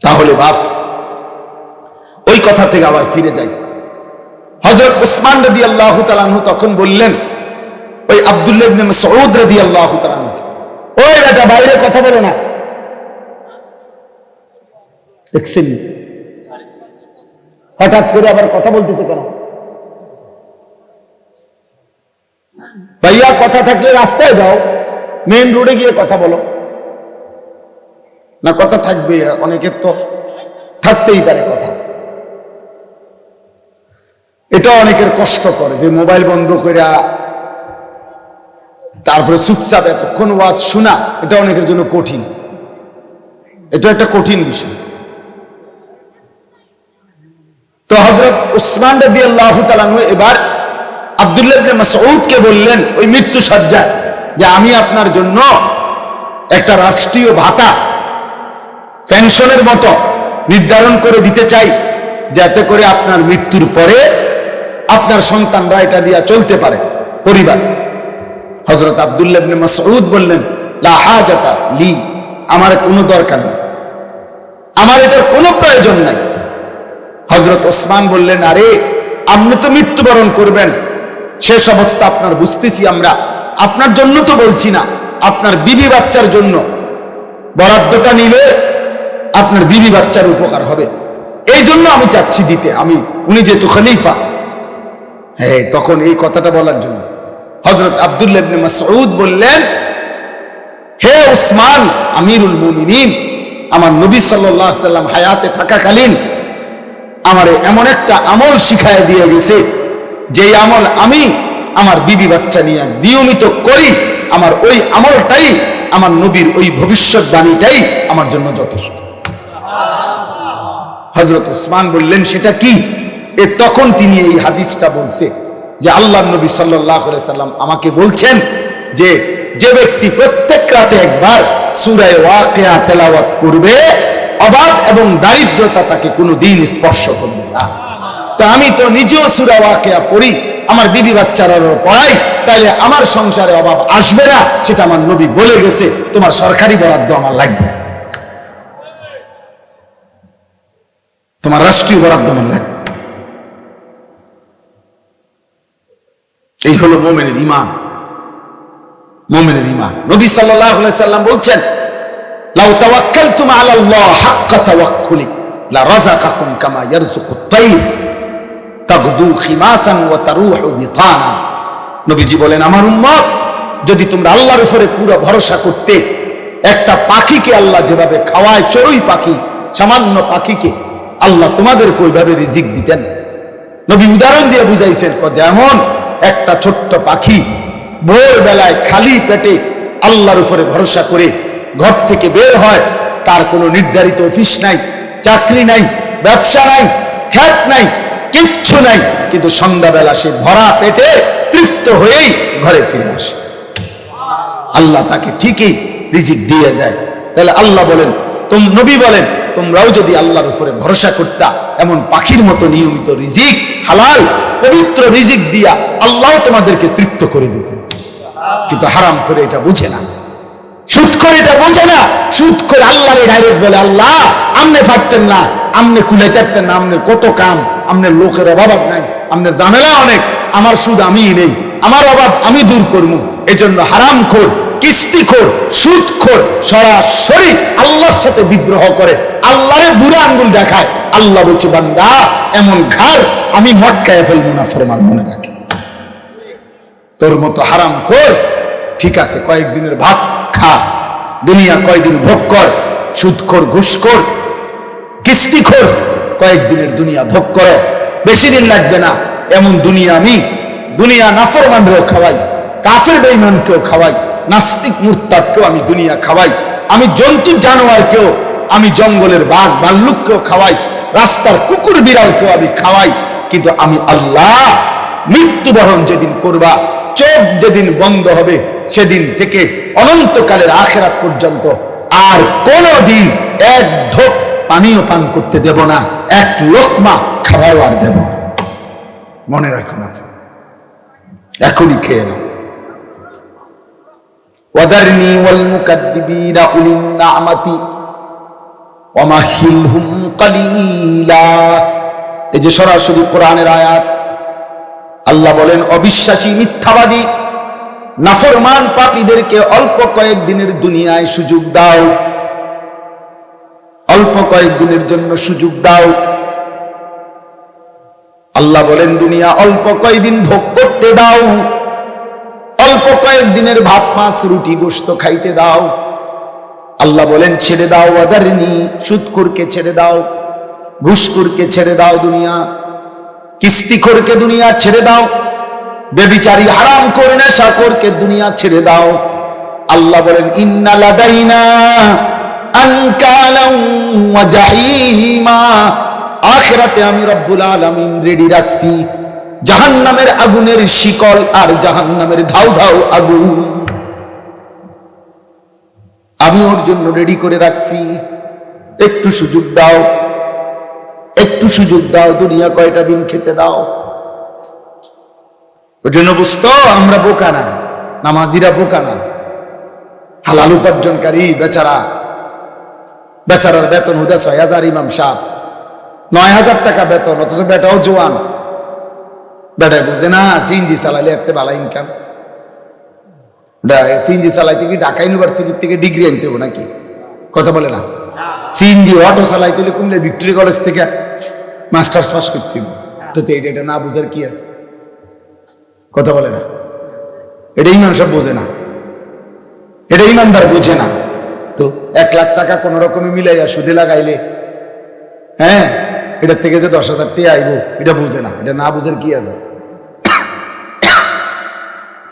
S1: তাহলে বাপ, ওই কথা থেকে আবার ফিরে যাই। হযরত উসমান রাদিয়াল্লাহু তাআলা আনহু তখন বললেন ওই আব্দুল্লাহ ইবনে মাসউদ রাদিয়াল্লাহু তাআলা আনহুকে, ওই বেটা বাইরে কথা বলো না। দেখছেন হঠাৎ করে আবার কথা বলতেছে কেন? ভাইয়া কথা থাকলে রাস্তায় যাও, মেইন রোডে গিয়ে কথা বলো না। কথা থাকবে, অনেকের তো থাকতেই পারে কথা। এটা অনেকের কষ্ট করে যে মোবাইল বন্ধ করে তারপরে চুপচাপ এতক্ষণ ওয়াজ শোনা, এটা অনেকের জন্য কঠিন, এটা একটা কঠিন বিষয়। তো হযরত উসমান রাদিয়াল্লাহু তাআলা এবার আব্দুল্লাহ ইবনে মাসউদকে বললেন ওই মৃত্যু সজ্জায়, যে আমি আপনার জন্য একটা রাষ্ট্রীয় ভাতা পেনশনের মতো নির্ধারণ করে দিতে চাই, যাতে করে আপনার মৃত্যুর পরে আপনার সন্তানরা এটা দিয়া চলতে পারে পরিবার। হযরত আব্দুল্লাহ ইবনে মাসউদ বললেন, লা হাজাতা লি, আমার কোনো দরকার নেই, আমার এটার কোনো প্রয়োজন নাই। হযরত ওসমান বললেন, আরে আপনি তো মৃত্যুবরণ করবেন, শেষ অবস্থা আপনার বুঝতেছি আমরা, আপনার জন্য তো বলছি না, আপনার বিবি বাচ্চার জন্য বরাদ্দটা নিলে আপনার বিবি বাচ্চার উপকার হবে, এই জন্য আমি চাচ্ছি দিতে, উনি যেহেতু খলিফা। হ্যাঁ, তখন এই কথাটা বলার জন্য হযরত আব্দুল্লাহ ইবনে মাসউদ বললেন, হে উসমান আমিরুল মুমিনিন, আমার নবী সাল্লাল্লাহু আলাইহি সাল্লাম হায়াতে থাকাকালীন আমারে এমন একটা আমল শিখায় দিয়ে গেছে, যেই আমল আমি আমার বিবি বাচ্চা নিয়ে নিয়মিত করি, আমার ওই আমলটাই, আমার নবীর ওই ভবিষ্যৎবাণীটাই আমার জন্য যথেষ্ট। হযরত উসমান বললেন, সেটা কি? তখন তিনি এই হাদিসটা বলছে যে আল্লাহর নবী সাল্লাল্লাহু আলাইহি সাল্লাম আমাকে বলছেন যে যে ব্যক্তি প্রত্যেক রাতে একবার সূরা ওয়াকিয়া তেলাওয়াত করবে, অভাব এবং দারিদ্রতা তাকে কোনোদিন স্পর্শ করবে না। তো আমি তো নিজেও সূরা ওয়াকিয়া পড়ি, আমার বিবি বাচ্চারাও পড়াই, তাহলে আমার সংসারে অভাব আসবে না, সেটা আমার নবী বলে গেছে। তোমার সরকারি বরাদ্দ আমার লাগবে, তোমার রাষ্ট্রীয় বরাদ্দ আমার লাগবে। এই হলো মুমিনের ঈমান। মুমিনের ঈমান। নবী সাল্লাল্লাহু আলাইহি সাল্লাম বলছেন, লাউ তাওয়াক্কালতুম আলাল্লাহ হাক্কা তাওয়াক্কুলি লা রাযাকাকুম কামা ইয়ারযুকুত তাইর তাগদু খিমাসান ওয়া তারুহু বিতানা। নবীজি বলেন, আমার উম্মত, যদি তোমরা আল্লাহর উপরে পুরো ভরসা করতে, একটা পাখিকে আল্লাহ যেভাবে খাওয়ায়, চড়ুই পাখি, সামান্য পাখিকে আল্লাহ তোমাদেরকে ওইভাবে রিজিক দিতেন। নবী উদাহরণ দিয়ে বুঝাইছেন, যেমন একটা ছোট্ট পাখি ভোরবেলায় খালি পেটে আল্লাহর উপরে ভরসা করে ঘর থেকে বের হয়, তার কোনো নির্ধারিত অফিস নাই, চাকরি নাই, ব্যবসা নাই, খ্যাত নাই, কিচ্ছু নাই, কিন্তু সন্ধ্যাবেলা সে ভরা পেটে তৃপ্ত হয়েই ঘরে ফিরে আসে, আল্লাহ তাকে ঠিকই রিজিক দিয়ে দেয়। তাহলে আল্লাহ বলেন, নবী বলেন, তোমরাও যদি আল্লাহর উপরে ভরসা করতা, এমন পাখির মতো নিয়মিত রিজিক, হালাল পবিত্র রিজিক দিয়া আল্লাহ তোমাদেরকে তৃপ্ত করে দিতেন। কিন্তু হারাম করে এটা বুঝে না, সুদ করে এটা বোঝে না। সুদ করে আল্লাহরে ডাইরেক্ট বলে, আল্লাহ আমনে পারতেন না, আমনে কুলাইতে পারতেন না, আমনের কত কাম, আমনের লোকের অভাব নাই, আমনের ঝামেলা অনেক, আমার সুদ আমিই নেই, আমার অভাব আমি দূর করবো। এজন্য হারামখোর, কিস্তিখোর, সুদখোর সরাসরি আল্লাহর সাথে বিদ্রোহ করে, আল্লাহরে বুড়া আঙ্গুল দেখায়। আল্লাহ বলছে, বান্দা এমন ঘাড় আমি মটকায় ফেলবো না, ফরমান মনে রাখিস। তোর মতো হারামখোর ঠিক আছে, কয়েকদিনের ভাত খা, দুনিয়া কয়েকদিন ভোগ কর। সুদখোর, ঘুষখোর, কিস্তিখোর, কয়েকদিনের দুনিয়া ভোগ করো, বেশি দিন লাগবে না। এমন দুনিয়া আমি, দুনিয়া নাফরমানকেও খাওয়াই, কাফের বেঈমানকেও খাওয়াই, নাস্তিক মুরতাদকেও আমি দুনিয়া খাওয়াই, আমি জন্তু জানোয়ারকেও, আমি জঙ্গলের বাঘ ভাল্লুককেও খাওয়াই, রাস্তার কুকুর বিড়ালকেও আমি খাওয়াই। কিন্তু আমি আল্লাহ মৃত্যুবরণ যেদিন করবা, চোখ যেদিন বন্ধ হবে, সেদিন থেকে অনন্তকালের আখিরাত পর্যন্ত আর কোনো দিন এক ঢোক পানিও পান করতে দেব না, এক লোকমা খাবারও আর দেব। মনে রাখুন, এখনই খেয়ে নাও। ওয়াদারনি ওয়াল মুকাদ্দিবিনা উলিন নামাতি ওয়ামাহিলহুম কালিলা। এই যে সরাসরি কোরআনের আয়াত। আল্লাহ বলেন, অবিশ্বাসী, মিথ্যাবাদী, নাফরমান পাপীদেরকে অল্প কয়েকদিনের দুনিয়ায় সুযোগ দাও, অল্প কয়েকদিনের জন্য সুযোগ দাও। আল্লাহ বলেন, দুনিয়া অল্প কয়েকদিন ভোগ করতে দাও, অল্প কয়েকদিনের ভাত মাছ রুটি গোশত খাইতে দাও। আল্লাহ বলেন, ছেড়ে দাও ওয়াদারনি, সুদখোরকে ছেড়ে দাও, ঘুষখোরকে ছেড়ে দাও, দুনিয়া কিস্তিখোরকে দুনিয়া ছেড়ে দাও, বেবিচারী হারাম করে নেশাখোরকে দুনিয়া ছেড়ে দাও। আল্লাহ বলেন ইন্না লাদাইনা আনকালাম ওয়া জাহিমা, আখিরাতে আমি রব্বুল আলামিন রেডি রাখছি জাহান্নামের আগুনের শিকল আর জাহান্নামের ধাউ ধাউ আগুন আমি ওর জন্য রেডি করে রাখছি। একটু সুযোগ দাও, একটু সুযোগ দাও, দুনিয়া কয়টা দিন খেতে দাও। ওই জন্য বুঝতো আমরা বোকা না, নামাজিরা বোকা না। হালাল উপার্জনকারী বেচারার বেতন হুদা 6,000, ইমাম সাহেব 9,000 টাকা বেতন, অথচ বেটাও জোয়ান। বেটায় বুঝে না সিএনজি চালাইলে এত ভালো ইনকাম। সিএনজি চালাইতে কি ঢাকা ইউনিভার্সিটি থেকে ডিগ্রি আনতে হবে নাকি? কথা বলে না। সিএনজি অটো চালাইতে হলে কুমিল্লা ভিক্টোরিয়া কলেজ থেকে মাস্টার্স পাস করতে হবে। তো এটা না বুঝার কি আছে? কথা বলে না। এটা ইমাম সাহেব বোঝে না, এটা ইমানদার বোঝে না। তো 1 লাখ টাকা কোন রকমে মিলাইয়া সুদে লাগাইলে, হ্যাঁ, এটার থেকে যে 10,000 টাকা আইব এটা বুঝে না। এটা না বুঝেন কি আছে?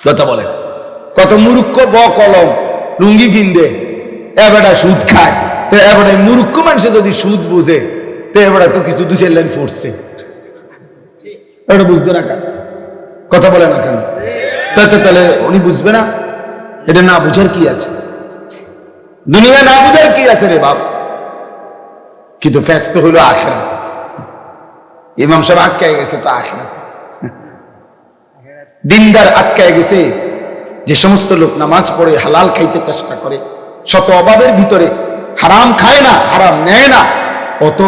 S1: কথা বলে না। কত মূর্খ কলম লুঙ্গি ফিন্দে এবারে সুদ খায়। তো এবারে মূর্খ মানুষে যদি সুদ বুঝে তো এবারে তো কিছু 2-4 লাইন পড়ছে, এটা বুঝতে না কেন? কথা বলে না কেন? তাহলে উনি বুঝবে না? এটা না বুঝার কি আছে? দুনিয়া না বুঝার কি আছে রে বাপ? কিন্তু ফেস্ত হইল আখিরাত। ইমাম সাহেব আটকায় গেছে তো আখিরাত। দিনদার আটকায় গেছে। যে সমস্ত লোক নামাজ পড়ে হালাল খাইতে চেষ্টা করে, শত অভাবের ভিতরে হারাম খায় না, হারাম নেয় না, অত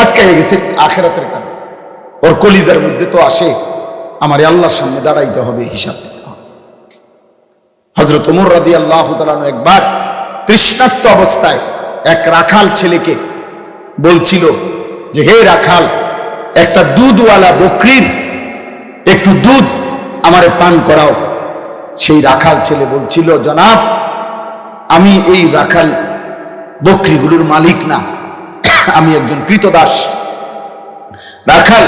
S1: আটকায় গেছে আখিরাতের কারণে। ওর কলিজার মধ্যে তো আসে আমার আল্লাহর সামনে দাঁড়াইতে হবে, হিসাব দিতে হবে। হযরত ওমর রাদিয়াল্লাহু তাআলা একবার তৃষ্ণার্ত অবস্থায় এক রাখাল ছেলেকে বলছিল যে, হে রাখাল, একটা দুধওয়ালা বকরির একটু দুধ আমারে পান করাও। সেই রাখাল ছেলে বলছিল, জনাব, আমি এই রাখাল বকরিগুলোর মালিক না, আমি একজন কৃতদাস। রাখাল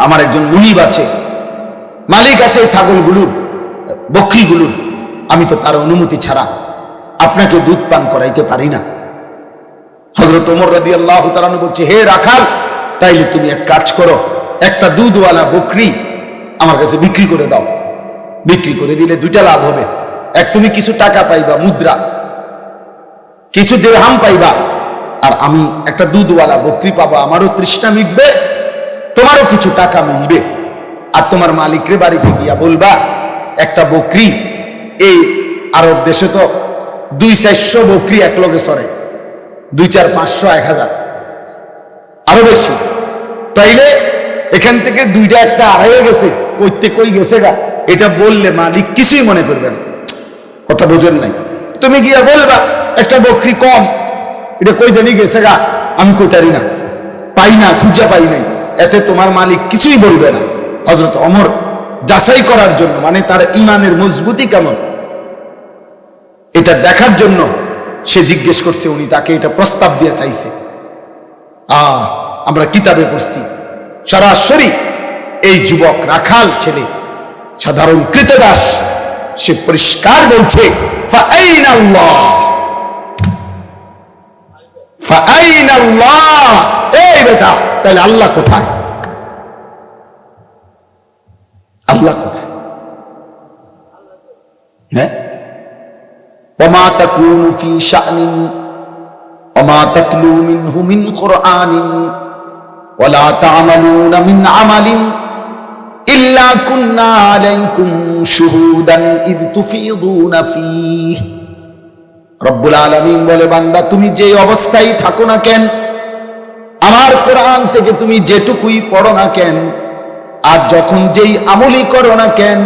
S1: আমার একজন মুনিব আছে, মালিক আছে ছাগলগুলোর, বকরিগুলোর। আমি তো তার অনুমতি ছাড়া আপনাকে দুধ পান করাইতে পারি না। হযরত ওমর রাদিয়াল্লাহু তাআলা বলছে, হে রাখাল, তাইলে তুমি এক কাজ করো, একটা দুধওয়ালা বকরি আমার কাছে বিক্রি করে দাও। বিক্রি করে দিলে 2টা লাভ হবে। এক, তুমি কিছু টাকা পাইবা, মুদ্রা, কিছু দিরহাম পাইবা, আর আমি একটা দুধওয়ালা বকরি পাবো। আমারও তৃষ্ণা মিটবে, তোমারও কিছু টাকা মিলবে। আর তোমার মালিকরে বাড়িতে গিয়া বলবা, একটা বকরি, এই আরব দেশে তো 200-400 বকরি এক লগে চড়ে, 2-4-500 1000 আরো বেশি। তাইলে এখান থেকে 2টা একটা আড়াইয়ে গেছে, কই গেছে গা, এটা বললে মালিক কিছুই মনে করবে না। কথা বোঝেন নাই? তুমি গিয়া বলবা একটা বকরি কম, এটা কই জানি গেছে গা, আমি কইতারি না, পাই না, খুঁজা পাই নাই, এতে তোমার মালিক কিছুই বলবে না। হযরত ওমর যাচাই করার জন্য, মানে তার ঈমানের মজবুতি কেমন এটা দেখার জন্য সে জিজ্ঞেস করছে, উনি তাকে এটা প্রস্তাব দিয়ে চাইছে। আমরা কিতাবে পড়ছি সরাসরি এই যুবক রাখাল ছেলে, সাধারণ কৃতদাস, সে পরিষ্কার বলছে, ফাআইনাল্লাহ, ফাআইনাল্লাহ, এই বেটা, তাহলে আল্লাহ কোথায়? আল্লাহ কোথায়? হ্যাঁ, ওমা তাকুনু ফি শা'নিন ওমা তাতলু মিনহু মিন কুরআনিন ওয়ালা তা'মালুনা মিন আমালিন ইল্লা কুন্না আলাইকুম শুহুদান ইদ তুফিদুনা ফীহ। রব্বুল আলামিন বলে, বান্দা, তুমি যে অবস্থায় থাকো না কেন, আমার কোরআন থেকে তুমি যেটুকুই পড়ো না কেন, আর যখন যেই আমলই করো না কেন,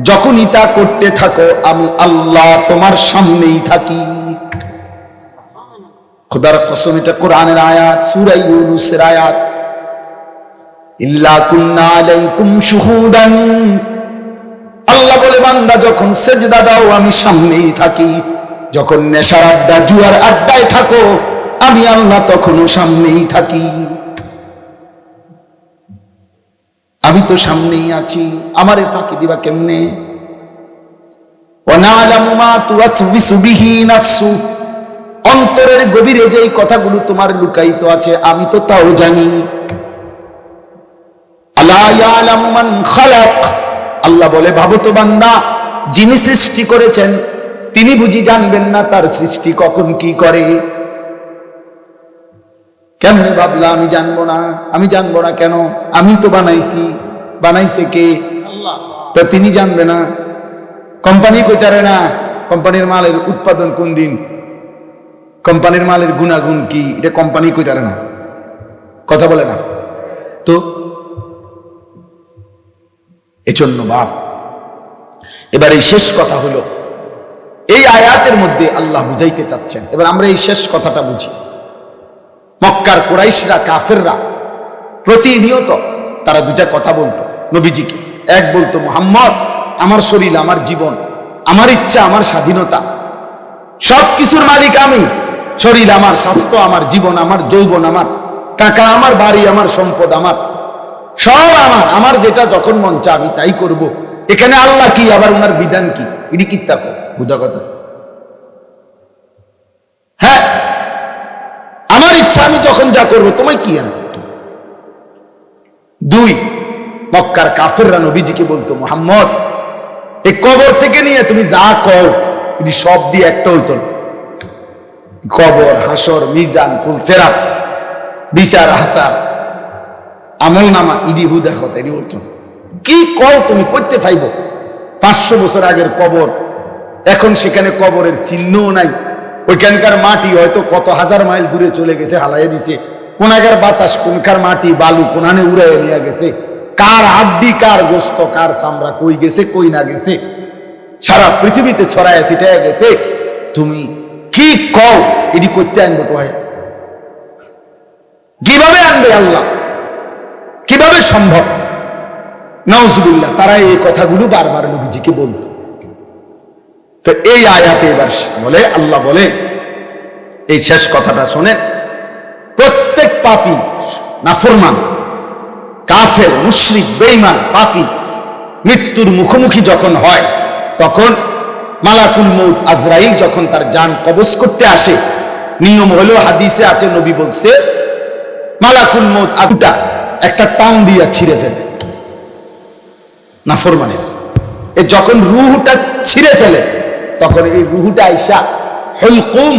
S1: যখনই তা করতে থাকো, আমি আল্লাহ তোমার সামনেই থাকি। খোদার কসম, এটা কোরআনের আয়াত, সূরা ইউনূসের আয়াত। ইল্লা কুন্না আলাইকুম শুহুদান, আল্লাহ বলে, বান্দা যখন সেজদা দাও আমি সামনেই থাকি, যখন নেশার আড্ডা, জুয়ার আড্ডায় থাকো, আমি আল্লাহ তখনও সামনেই থাকি। আমি তো সামনেই আছি, আমারে ফাঁকি দিবা কেমনে? ওয়ানালামু মা তুওয়াসবিসু বিহি নাফসু, অন্তরের গভীরে যে কথাগুলো তোমার লুকায়িত আছে আমি তো তাও জানি। আলা ইয়ালামু মান খালাক, আল্লাহ বলে ভাবো তো বান্দা, যিনি সৃষ্টি করেছেন তিনি বুঝি জানবেন না তার সৃষ্টি কখন কি করে? কেমনে ভাবলা আমি জানবো না? আমি জানবো না কেন? আমি তো বানাইছি। বানাইছে কে? আল্লাহ। তো তিনি জানবে না? কোম্পানি কইতারে না কোম্পানির মালের উৎপাদন কোন দিন, কোম্পানির মালের গুণাগুণ কি, এটা কোম্পানি কইতারে না, কথা বলে না তো। এজন্য বাপ, এবার এই শেষ কথা হলো, এই আয়াতের মধ্যে আল্লাহ বুঝাইতে চাচ্ছেন। এবার আমরা এই শেষ কথাটা বুঝি। মক্কার কুরাইশরা, কাফেররা প্রতিনিয়ত তারা দুইটা কথা বলতো নবীজিকে। এক বলতো, মুহাম্মদ আমার শরীর, আমার জীবন, আমার ইচ্ছা, আমার স্বাধীনতা, সব কিছুর মালিক আমি। শরীর আমার, স্বাস্থ্য আমার, জীবন আমার, যৌবন আমার, টাকা আমার, বাড়ি আমার, সম্পদ আমার, সব আমার। আমার যেটা যখন মন চা আমি তাই করব। এখানে আল্লাহ কি, আবার ওনার বিধান কি? এটি কিত্তা বুঝা কথা। হ্যাঁ, আমার ইচ্ছা আমি যখন যা করবো, তোমায় কি আনে? দুই, মক্কার কাফেররা নবীজিকে বলতো, মুহাম্মদ এই কবর থেকে নিয়ে তুমি যা কও এটি সব দিয়ে একটা হইতো না। কবর, হাসর, মিজান, ফুলসেরাত, বিচার হাসার, আমল নামা, ইডি হু দেখো এটি হইতো না। কি কও তুমি করতে পাইব? 500 বছর আগের কবর, এখন সেখানে কবরের চিহ্নও নাই। ওইখানকার মাটি হয়তো কত হাজার মাইল দূরে চলে গেছে, হালাইয়া দিছে। কোনাকার বাতাস, কোনকার মাটি, বালু কোনানে উড়াইয়া নিয়ে গেছে। কার হাড্ডি, কার গোস্ত, কার চামড়া কই গেছে, কই না গেছে, সারা পৃথিবীতে ছড়ায় ছিটায় গেছে। তুমি কি কও এটি করতে আনবো? ভাই কিভাবে আনবে আল্লাহ? কিভাবে সম্ভব? নাউজুবিল্লাহ। তারা এই কথাগুলো বারবার নবীজিকে বলত। তো এই আয়াতে এবার বলে, আল্লাহ বলে, এই শেষ কথাটা শোনেন, প্রত্যেক পাপী, নাফরমান, কাফের, মুশরিক, বেঈমান, পাপী মৃত্যুর মুখোমুখি যখন হয়, তখন মালাকুল মউত আজরাইল যখন তার জান কবজ করতে আসে, নিয়ম হলো, হাদিসে আছে, নবী বলছে, মালাকুল মউত আজটা একটা টান দিয়া ছিঁড়ে ফেলে নাফরমানের। এ যখন রুহটা ছিঁড়ে ফেলে, তখন এই রুহটা আইসা হলকুম,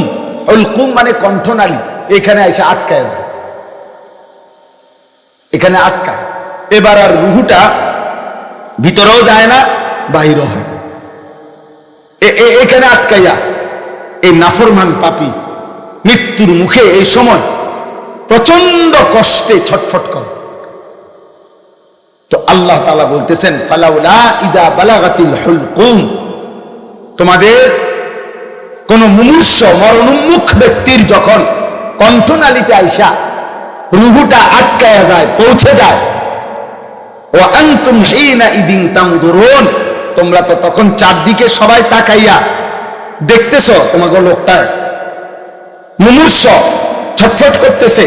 S1: হলকুম মানে কণ্ঠনালী, এখানে আইসা আটকায় যায়, এখানে আটকায়। এবার আর রুহুটা ভিতরেও যায় না, বাহিরও হয় না, এখানে আটকাইয়া এই নাফরমান পাপী মৃত্যুর মুখে এই সময় প্রচন্ড কষ্টে ছটফট করে। তো আল্লাহ তাআলা বলতেছেন, ফালাউলা ইজা বালাগাতিল হুলকুম, তোমাদের কোন মুমূর্ষ, মরণোন্মুখ ব্যক্তির যখন কণ্ঠনালীতে আইসা রুহুটা আটকায়া যায়, পৌঁছে যায়, ওয়া আনতুম হিনা ইদিন তানদুরুন, তোমরা তো তখন চারদিকে সবাই তাকাইয়া দেখতেছো, তোমাকে লোকটা মুমূর্ষ ছটফট করতেছে,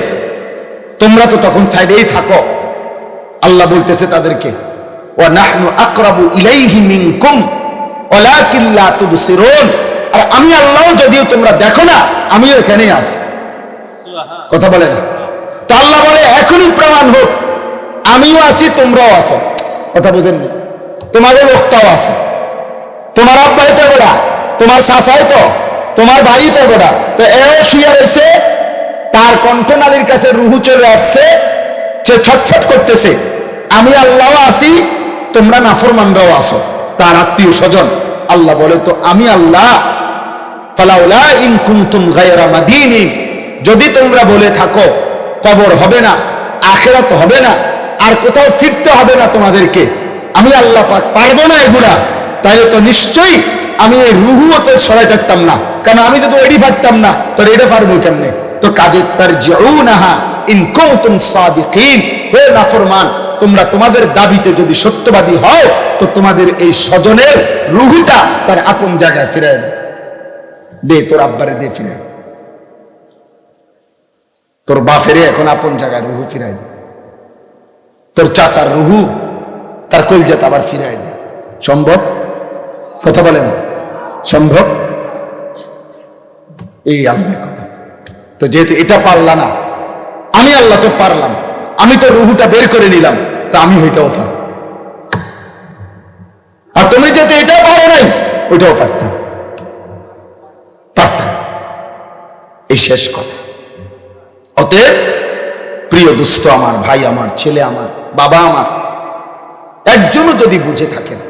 S1: তোমরা তো তখন সাইডেই থাকো। আল্লাহ বলতেছে তাদেরকে, ওয়া নাহনু আকরাবু ইলাইহি মিনকুম ওয়ালাকিন লা তুবসিরুন, আর আমি আল্লাহ যদিও তোমরা দেখো না, আমিও এখানেই আছি। কথা বলে না তো? আল্লাহ বলে এখনই প্রমাণ হোক, আমিও আছি, তোমরাও আছো। কথা বুঝেননি? তোমাদের লোকটাও আছে, তোমার আব্বাই তো বেড়া, তোমার চাচাই তো, তোমার ভাই তো বেড়া, তো এও শুয়ে রয়েছে, তার কণ্ঠনালীর কাছে রুহু চলে আসছে, সে ছটফট করতেছে, আমি আল্লাহ আছি, তোমরা নাফরমানরাও আছো, তার আত্মীয় স্বজন। আল্লাহ বলে, তো আমি আল্লাহ, ফালাউলা ইন কুনতুম গায়রা মাদিনিন, যদি তোমরা বলে থাকো কবর হবে না, আখিরাত হবে না, আর কোথাও ফিরতে হবে না তোমাদেরকে, আমি আল্লাহ পাক পারবো না এগুলা, তাহলে তো নিশ্চয়ই আমি এই রুহুও তো সরাই থাকতাম না, কারণ আমি যদি এডি পারতাম না, তো এটা পারবো কেমনে? তো কাজে তারজিউনাহা ইন কুনতুম সাদিকিন, হে নাফরমান, তোমরা তোমাদের দাবিতে যদি সত্যবাদী হয়, তো তোমাদের এই স্বজনের রুহুটা তার আপন জায়গায় ফিরায় দে, তোর আব্বারে দে ফিরে, তোর বাপেরে এখন আপন জায়গায় রুহু ফিরাই দে, তোর চাচার রুহু তার কলজাত আবার ফিরায় দেয়। সম্ভব? কথা বলে না সম্ভব? এই আল্লাহর কথা। তো যেহেতু এটা পারলা না, আমি আল্লাহ তো পারলাম, আমি তো রুহুটা বের করে নিলাম, তা আমি ওইটাও পারব। আর তুমি যেহেতু এটাও পারো নাই, ওইটাও পারতাম। এই শেষ কথা। অতএব প্রিয় দোস্ত আমার, ভাই আমার, ছেলে আমার, বাবা আমার, একজনও যদি বুঝে থাকেন,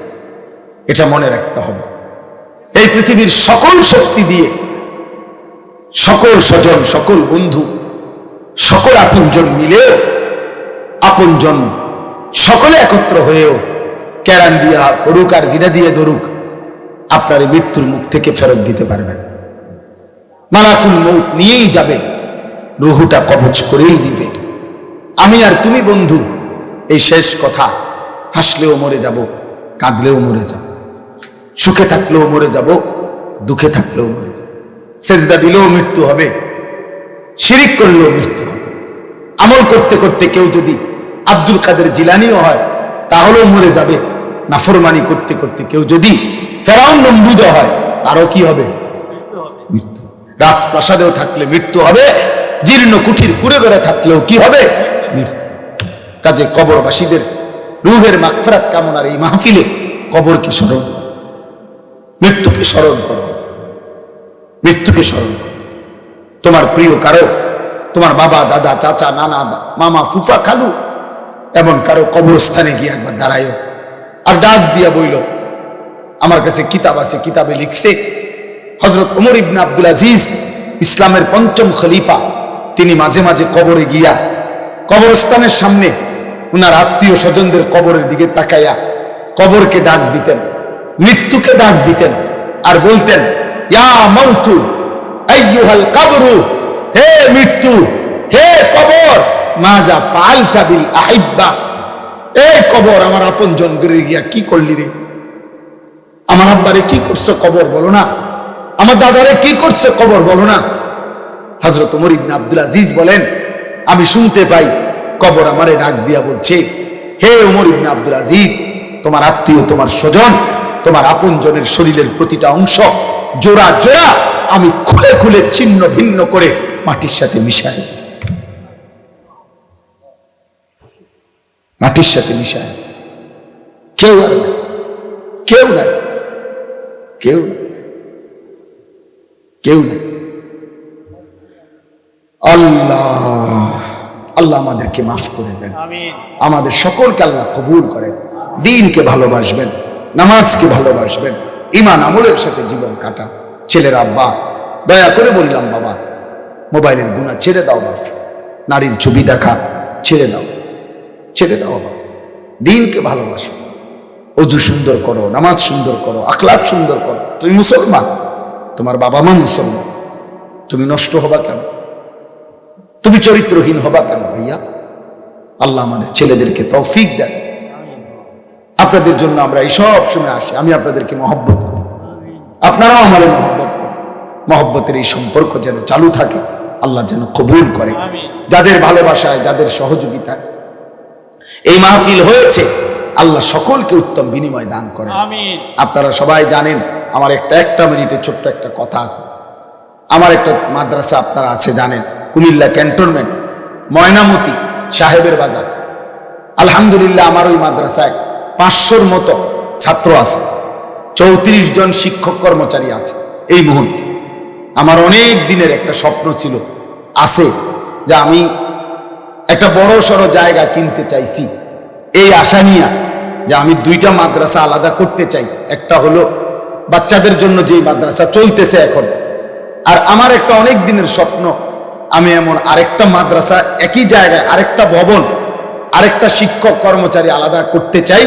S1: এটা মনে রাখতে হবে, এই পৃথিবীর সকল শক্তি দিয়ে, সকল স্বজন, সকল বন্ধু, সকল আপনজন মিলেও, আপনজন সকলে একত্র হয়েও কেরান দিয়া করুক আর জিনা দিয়ে ধরুক, আপনার এই মৃত্যুর মুখ থেকে ফেরত দিতে পারবেন। মালাকুল মউত নিয়েই যাবে, রুহুটা কবজ করেই নিবে। আমি আর তুমি বন্ধু, এই শেষ কথা, হাসলেও মরে যাব, কাঁদলেও মরে যাব, সুখে থাকলেও মরে যাব, দুঃখে থাকলেও মরে যাব। সেজদা দিলেও মৃত্যু হবে, শিরিক করলেও মৃত্যু হবে। আমল করতে করতে কেউ যদি আব্দুল কাদের জিলানিও হয়, তাহলেও মরে যাবে। নাফরমানি করতে করতে কেউ যদি ফেরাউন নমরুদ হয়, তারও কি হবে? মৃত্যু। রাজপ্রাসাদেও থাকলে মৃত্যু হবে, জীর্ণ কুঠির কুড়ে ঘরে থাকলেও কি হবে? মৃত্যু। কাজে কবরবাসীদের রুহের মাগফিরাত কামনার এই মাহফিলে কবরকে স্মরণ করো, মৃত্যুকে স্মরণ করো, মৃত্যুকে স্মরণ করো। তোমার প্রিয় কারো, তোমার বাবা, দাদা, চাচা, নানা, মামা, ফুফা, খালু, এমন কারো কবরস্থানে গিয়ে একবার দাঁড়ায়ও, আর ডাক দিয়া বইল। আমার কাছে কিতাব আছে, কিতাবে লিখছে হযরত ওমর ইবনে আব্দুল আজিজ, ইসলামের পঞ্চম খলিফা, তিনি মাঝে মাঝে কবরে গিয়া কবরস্থানের সামনে উনার আত্মীয় স্বজনদের কবরের দিকে তাকাইয়া কবরকে ডাক দিতেন, মৃত্যুকে ডাক দিতেন, আর বলতেন, ইয়া মাউতু আইয়ুহাল কবরু, হে মৃত্যু, হে কবর, মাজা ফাআলতা বিল আহিব্বা, এই কবর আমার আপনজন করে গিয়া কি করলি রে? আমার আব্বারে কি করছে কবর বলো না, আমার দাদারে কি করছে কবর বলো না। হযরত ওমর ইবনে আব্দুল আজিজ বলেন, আমি শুনতে পাই কবর আমারে ডাক দিয়া বলছে, হে ওমর ইবনে আব্দুল আজিজ, তোমার আত্মীয়, তোমার স্বজন, তোমার আপনজনের শরীরের প্রতিটা অংশ জোড়া জোড়া আমি খুলে খুলে ছিন্ন ভিন্ন করে মাটির সাথে মিশাই দিছি, মাটির সাথে মিশাই দিছি। কেউ আর নাই, কেউ নাই, কেউ কেউ নাই। আল্লাহ আল্লাহ আমাদেরকে মাফ করে দেন, আমাদের সকলকে আল্লাহ কবুল করেন, দ্বীনকে ভালোবাসবেন, নামাজকে ভালোবাসবেন, ঈমান আমলের সাথে জীবন কাটা। ছেলের আব্বা, দয়া করে বললাম, বাবা মোবাইলের গুনাহ ছেড়ে দাও, বাপ নারীর ছবি দেখা ছেড়ে দাও, ছেড়ে দাও বাবা, দ্বীনকে ভালোবাসো, ওযু সুন্দর করো, নামাজ সুন্দর করো, আখলাক সুন্দর করো। তুমি মুসলমান, তোমার বাবা মা মুসলমান, তুমি নষ্ট হবা কেন? তুমি চরিত্রহীন হবা কেন ভাইয়া? আল্লাহ আমাদের ছেলেদেরকে তৌফিক দেন। আপনাদের জন্য আমরা এই সব সময় আসি, আমি আপনাদেরকে মহব্বত করি, আপনারাও আমাদের মহব্বত করেন। মহব্বতের এই সম্পর্ক যেন চালু থাকে, আল্লাহ যেন কবুল করে। যাদের ভালোবাসায়, যাদের সহযোগিতায় এই মাহফিল হয়েছে, আল্লাহ সকলকে উত্তম বিনিময় দান করেন। আপনারা সবাই জানেন, আমার একটা মিনিটে ছোট্ট একটা কথা আছে। আমার একটা মাদ্রাসা আপনারা আছে জানেন, কুমিল্লা ক্যান্টনমেন্ট, ময়নামতি সাহেবের বাজার। আলহামদুলিল্লাহ আমার ওই মাদ্রাসায় 500-র মতো ছাত্র আছে, 34 জন শিক্ষক কর্মচারী আছে। এই মুহূর্তে আমার অনেক দিনের একটা স্বপ্ন ছিল, আছে, যে আমি একটা বড় সড়ো জায়গা কিনতে চাইছি, এই আশা নিয়ে যে আমি 2টা মাদ্রাসা আলাদা করতে চাই। একটা হলো বাচ্চাদের জন্য যেই মাদ্রাসা চলতেছে এখন, আর আমার একটা অনেক দিনের স্বপ্ন, আমি এমন আরেকটা মাদ্রাসা একই জায়গায়, আরেকটা ভবন, আরেকটা শিক্ষক কর্মচারী আলাদা করতে চাই।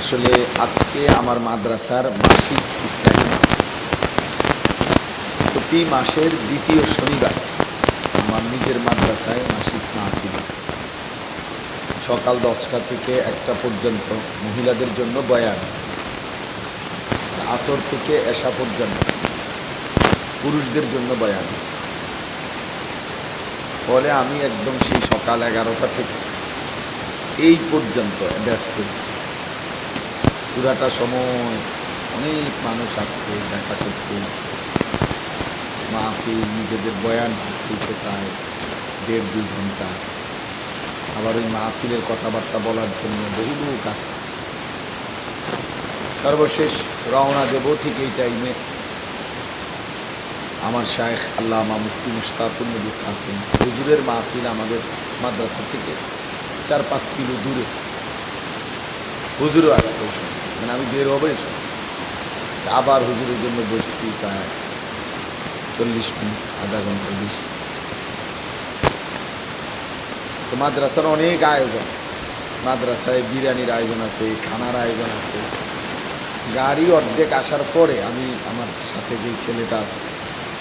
S1: আসলে আজকে আমার মাদ্রাসার মাসিক ইসলামী প্রতি মাসের দ্বিতীয় শনিবার আমার নিজের মাদ্রাসায় মাসিক মাহফিল সকাল 10টা থেকে 1টা পর্যন্ত মহিলাদের জন্য বয়ান, আসর থেকে এশা পর্যন্ত পুরুষদের জন্য বয়ান। ফলে আমি একদম সেই সকাল 11টা থেকে এই পর্যন্ত ব্যস্ত। পুরাটা সময় অনেক মানুষ আসছে দেখা করতে, মাহফিল নিজেদের বয়ান হচ্ছে প্রায় 1.5-2 ঘন্টা। আবার ওই মাহফিলের কথাবার্তা বলার জন্য বহু লোক আসছে। সর্বশেষ রওনা দেব ঠিক এই টাইমে আমার শায়েখ আল্লামা মুফতি মুশতাকুল নবী কাসেম হুজুরের মাহফিল আমাদের মাদ্রাসা থেকে 4-5 কিলো দূরে। হুজুরও আসছে, মানে আমি বের হবে আবার হুজুরের জন্য বসছি প্রায় 40 মিনিট, আধা ঘন্টা বেশি। তো মাদ্রাসার অনেক আয়োজন, মাদ্রাসায় বিরিয়ানির আয়োজন আছে, খানার আয়োজন আছে। গাড়ি অর্ধেক আসার পরে আমি আমার সাথে যে ছেলেটা আছে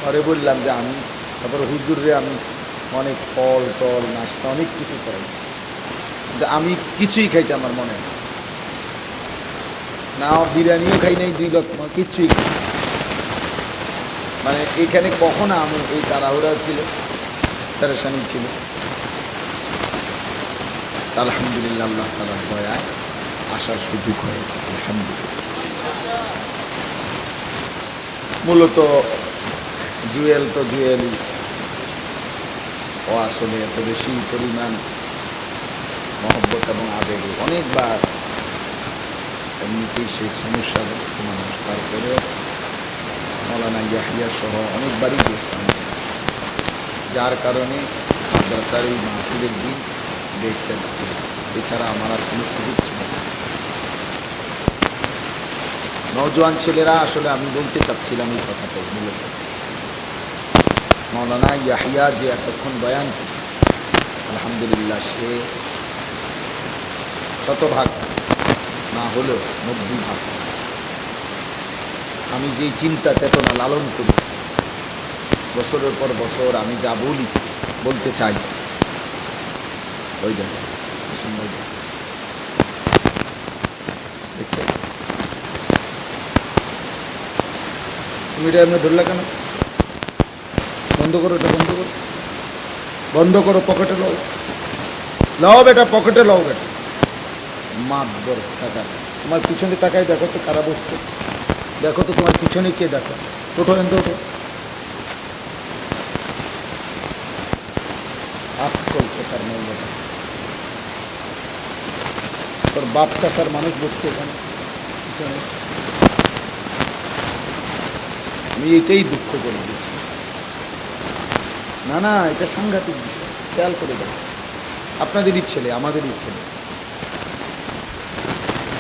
S1: পরে বললাম যে আমি তারপরে হুজুরে আমি অনেক ফল টল নাস্তা অনেক কিছু করাই, কিন্তু আমি কিছুই খাইতে আমার মনে না, বিরিয়ানিও খাই নাই 2 লক্ষ, কিচ্ছুই খাই। মানে এখানে কখন আমি এই তাড়াহুড়া ছিল, পেরেশানি ছিল। আলহামদুলিল্লাহ আল্লাহ তাআলার দয়ায় আসার সুযোগ হয়েছে, আলহামদুলিল্লাহ। মূলত জুয়েল তো জুয়েলই, ও আসলে এত বেশি পরিমাণ মহব্বত এবং আবেগে অনেকবার এমনিতেই সে সমস্যাগ্রস্ত মানুষ, তারপরেও মৌলানা ইয়াহিয়া সহ অনেকবারই গেছিলাম, যার কারণে মাদ্রাসার এই মাহফিলের দিন দেখতে পাচ্ছি। এছাড়া আমার আর কোনো সুযোগ ছিল না। নওজোয়ান ছেলেরা আসলে আমি বলতে চাচ্ছিলাম এই কথাটাই, মূলত মৌলানা ইয়াহিয়া যে এতক্ষণ বয়ান করছে আলহামদুলিল্লাহ সে শতভাগ না হলেও 90 ভাগ আমি যেই চিন্তা চেতনা লালন করি বছরের পর বছর, আমি যা বলি বলতে চাই ওই দেখো তুমি এটা এমনি ধরলে কেন? বন্ধ করো, এটা বন্ধ করো, বন্ধ করো, পকেটে লও, লও বেটা, পকেটে লও বেটা। মাতবর টাকা, তোমার পিছনে তাকায় দেখো তো কারা বসছে, দেখো তো তোমার পিছনে কে, দেখো টোটো এনে ওঠো। আজকল কোথার নেই বেটা, তোর বাপ চাষার মানুষ বসছে এখানে পিছনে। আমি এটাই দুঃখ করে দিয়েছি। না না, এটা সাংঘাতিক বিষয়, খেয়াল করে দেখো। আপনাদেরই ছেলে, আমাদেরই ছেলে,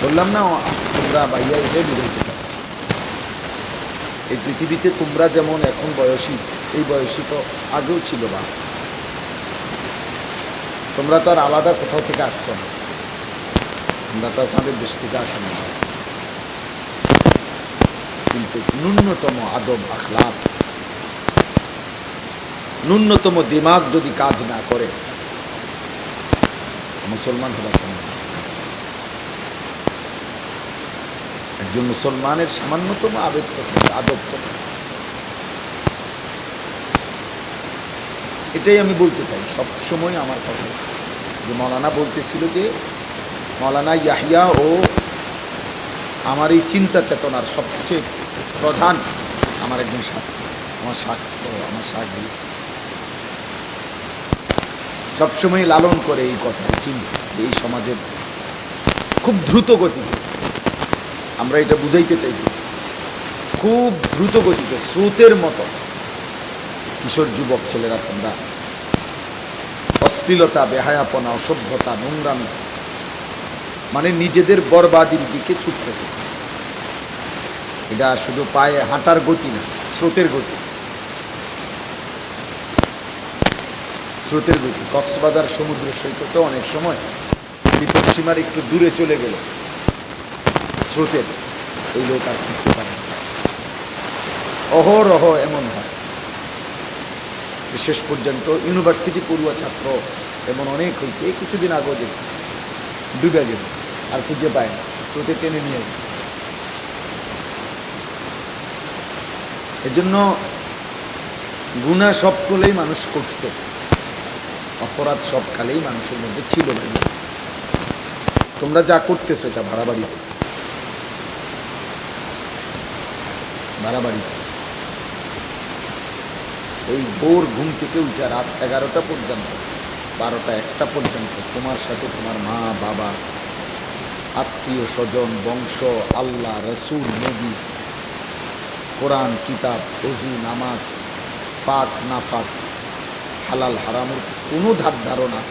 S1: বললাম না তোমরা ভাইয়া, এটাই বুঝাইতে চাচ্ছি। এই পৃথিবীতে তোমরা যেমন এখন বয়সী, এই বয়সী তো আগেও ছিল বা, তোমরা তো আর আলাদা কোথাও থেকে আসছো না, তোমরা তো আমাদের দেশ থেকে আসো না, কিন্তু ন্যূনতম আদব আখলাক, ন্যূনতম দিমাগ যদি কাজ না করে মুসলমান হওয়া সম্ভব। একজন মুসলমানের সামান্যতম আবেগ আদব থাকে। এটাই আমি বলতে চাই সবসময় আমার কথা। যে মৌলানা বলতেছিল যে মৌলানা ইয়াহিয়া ও আমার এই চিন্তা চেতনার সবচেয়ে প্রধান আমার একজন সাথী, আমার সাথী সবসময় লালন করে এই কথা, চিন্তা এই সমাজের খুব দ্রুত গতিতে, আমরা এটা বুঝাইতে চাইতেছি, খুব দ্রুত গতিতে স্রোতের মতো কিশোর যুবক ছেলেরা তোমরা অশ্লীলতা, বেহায়াপনা, অসভ্যতা, নোংরামি, মানে নিজেদের বরবাদির দিকে ছুটতেছে। এটা শুধু পায়ে হাঁটার গতি না, স্রোতের গতি, স্রোতের গতি। কক্সবাজার সমুদ্র সৈকতে অনেক সময় বিপদ সীমার একটু দূরে চলে গেলে স্রোতের, এই লোক আর ফিরতে পারে না। অহরহ এমন হয় যে শেষ পর্যন্ত ইউনিভার্সিটি পড়ুয়া ছাত্র এমন অনেক হয়েছে। এই কিছুদিন আগেও দেখছি, ডুবে গেছে, আর খুঁজে পায় না, স্রোতে টেনে নিয়ে গেছে। এজন্য গুনাহ সব কালেই মানুষ করছে, অপরাধ সব কালেই মানুষের মধ্যে ছিল। তোমরা যা করতেছো এটা বাড়াবাড়ি, এই ভোর ঘুম থেকে উঠে রাত 11টা পর্যন্ত, 12টা 1টা পর্যন্ত তোমার সাথে তোমার মা বাবা, আত্মীয় স্বজন, বংশ, আল্লাহ, রসুল, নবী, কোরআন, কিতাব, ওযু, নামাজ, পাক না পাক, হালাল হারামের কোনো ধার ধারণা,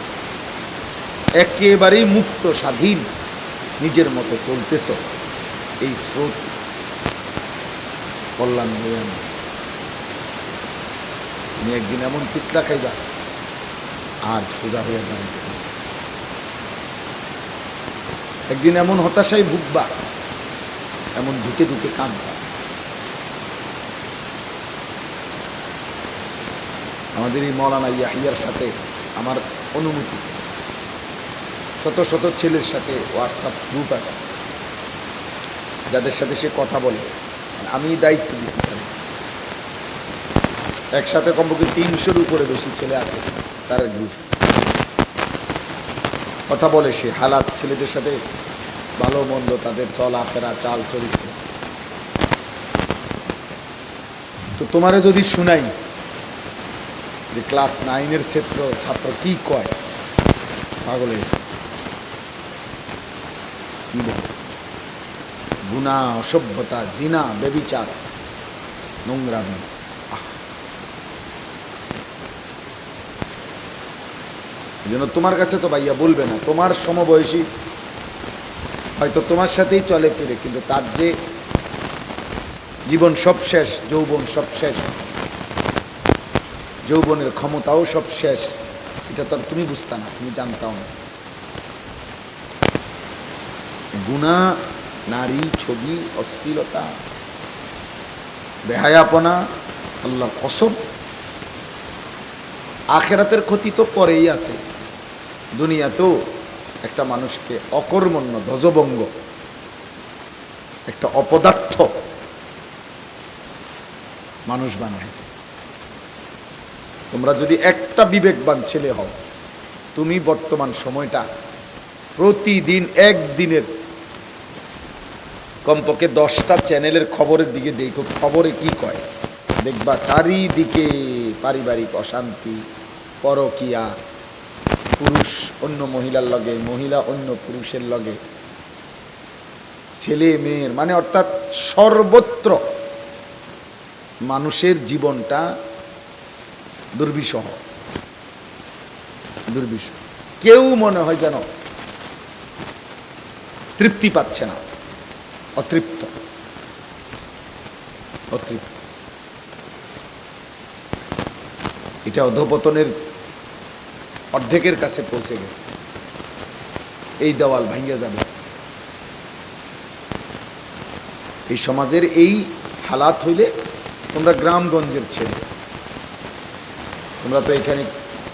S1: একেবারেই মুক্ত স্বাধীন নিজের মতো চলতেছ। এই স্রোত কল্যাণ হয়ে না। তুমি একদিন এমন পিছলা খাইবা আর সোজা হয়ে যাবে, একদিন এমন হতাশায় ভুগবা, এমন ধুকে ধুকে কাঁদবা। আমাদের এই মৌলানা ইয়াহিয়ার সাথে আমার অনুমতি, শত শত ছেলের সাথে হোয়াটসঅ্যাপ গ্রুপ আছে যাদের সাথে সে কথা বলে, আমি দায়িত্ব দিচ্ছি। একসাথে কমপক্ষে 300-র উপরে বেশি ছেলে আছে তার গ্রুপ, কথা বলে সে হালাত, ছেলেদের সাথে ভালো মন্দ, তাদের চলাফেরা, চাল চরিত্র। তো তোমারে যদি শুনাই যে ক্লাস 9-এর ছাত্র কি কয়, পাগলে কি বলে, গুনাহ, অসভ্যতা, জিনা, ব্যভিচার, নোংরামি। এই জন্য তোমার কাছে তো ভাইয়া বলবে না, তোমার সমবয়সী হয়তো তোমার সাথেই চলে ফিরে, কিন্তু তার যে জীবন সব শেষ, যৌবন সব শেষ, যৌবনের ক্ষমতাও সব শেষ, এটা তো তুমি বুঝতা না, তুমি জানতাও না। গুনাহ, নারী, ছবি, অশ্লীলতা, বেহায়াপনা, আল্লাহর কসম, আখেরাতের ক্ষতি তো পরেই আছে। দুনিয়াতেও একটা মানুষকে অকর্মণ্য, ধ্বজভঙ্গ, একটা অপদার্থ মানুষ বানায়। তোমরা যদি একটা বিবেকবান ছেলে হও, তুমি বর্তমান সময়টা প্রতিদিন একদিনের কমপক্ষে 10টা চ্যানেলের খবরের দিকে দেখো, খবরে কি কয় দেখবা, চারিদিকে পারিবারিক অশান্তি, পরকিয়া, পুরুষ অন্য মহিলার লগে, মহিলা অন্য পুরুষের লগে, ছেলে মেয়ের, মানে অর্থাৎ সর্বত্র মানুষের জীবনটা দুর্বিষহ। কেউ মনে হয় যেন তৃপ্তি পাচ্ছে না, অতৃপ্ত। এটা অধঃপতনের অর্ধেকের কাছে পৌঁছে গেছে। এই দেওয়াল ভাঙিয়া যাবে। এই সমাজের এই হালাত হইলে, তোমরা গ্রামগঞ্জের ছেলে, তোমরা তো এখানে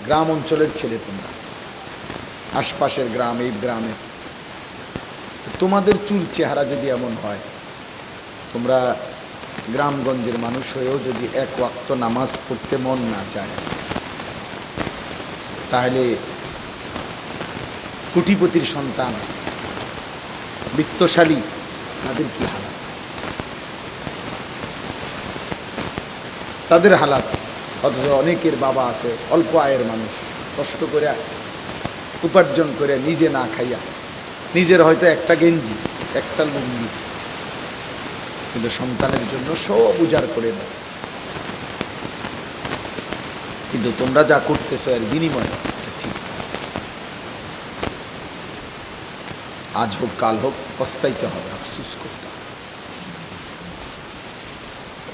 S1: গ্রাম অঞ্চলের ছেলে, তোমরা আশপাশের গ্রাম, এই গ্রামের, তোমাদের চুল চেহারা যদি এমন হয়, তোমরা গ্রামগঞ্জের মানুষ হয়েও যদি এক ওয়াক্ত নামাজ পড়তে মন না চায়, তাহলে কোটিপতির সন্তান, বিত্তশালী, তাদের কি হালাত, তাদের হালাত। অথচ অনেকের বাবা আছে অল্প আয়ের মানুষ, কষ্ট করে উপার্জন করে নিজে না খাইয়া, নিজের হয়তো একটা গেঞ্জি, একটা লুঙ্গি, কিন্তু সন্তানের জন্য সব উজাড় করে দেয়। কিন্তু তোমরা যা করতেছো এর বিনিময়ে ঠিক, আজ হোক কাল হোক পস্তাইতে হবে, আফসুস করতে হবে।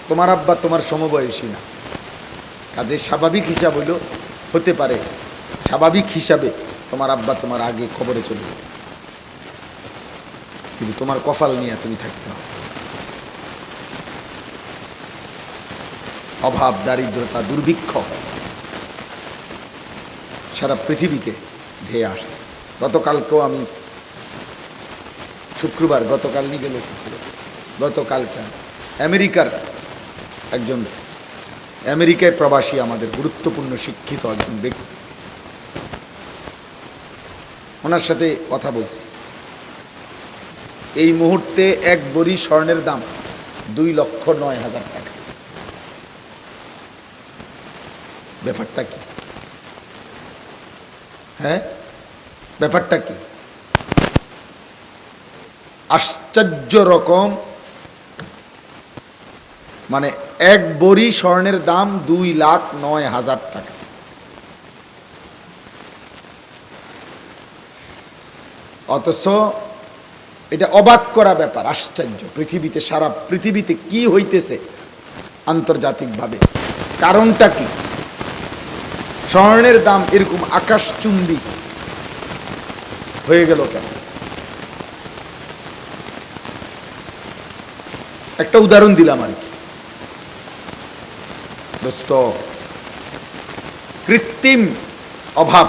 S1: তোমার আব্বা তোমার সমবয়সী না, কাজে স্বাভাবিক হিসাব হইল, হতে পারে স্বাভাবিক হিসাবে তোমার আব্বা তোমার আগে খবরে চলে যাবে। কিন্তু তোমার কপাল নিয়ে তুমি থাকতে হবে। অভাব, দারিদ্রতা, দুর্ভিক্ষ সারা পৃথিবীতে ধেয়ে আসে। গতকালকেও আমি শুক্রবার, গতকাল নিয়ে গেল, গতকালকে আমেরিকার একজন আমেরিকায় প্রবাসী আমাদের গুরুত্বপূর্ণ শিক্ষিত একজন ব্যক্তি, ওনার সাথে কথা বলছি। এই মুহূর্তে এক ভরি স্বর্ণের দাম 2,09,000 টাকা। ব্যাপারটা কি? হ্যাঁ, ব্যাপারটা কি? আশ্চর্য রকম, মানে এক ভরি স্বর্ণের দাম 2,09,000 টাকা। অথচ এটা অবাক করা ব্যাপার, আশ্চর্য। পৃথিবীতে, সারা পৃথিবীতে কি হইতেছে আন্তর্জাতিকভাবে, কারণটা কি? স্বর্ণের দাম এরকম আকাশচুম্বী হয়ে গেল কেন? একটা উদাহরণ দিলাম আর কি দোস্ত। কৃত্রিম অভাব,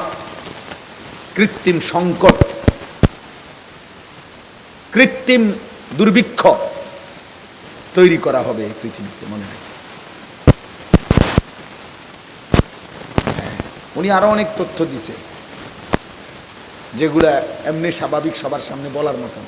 S1: কৃত্রিম সংকট, কৃত্রিম দুর্ভিক্ষ তৈরি করা হবে এই পৃথিবীতে, মনে হয়। উনি আরো অনেক তথ্য দিছে যেগুলা এমনি স্বাভাবিক সবার সামনে বলার মতন।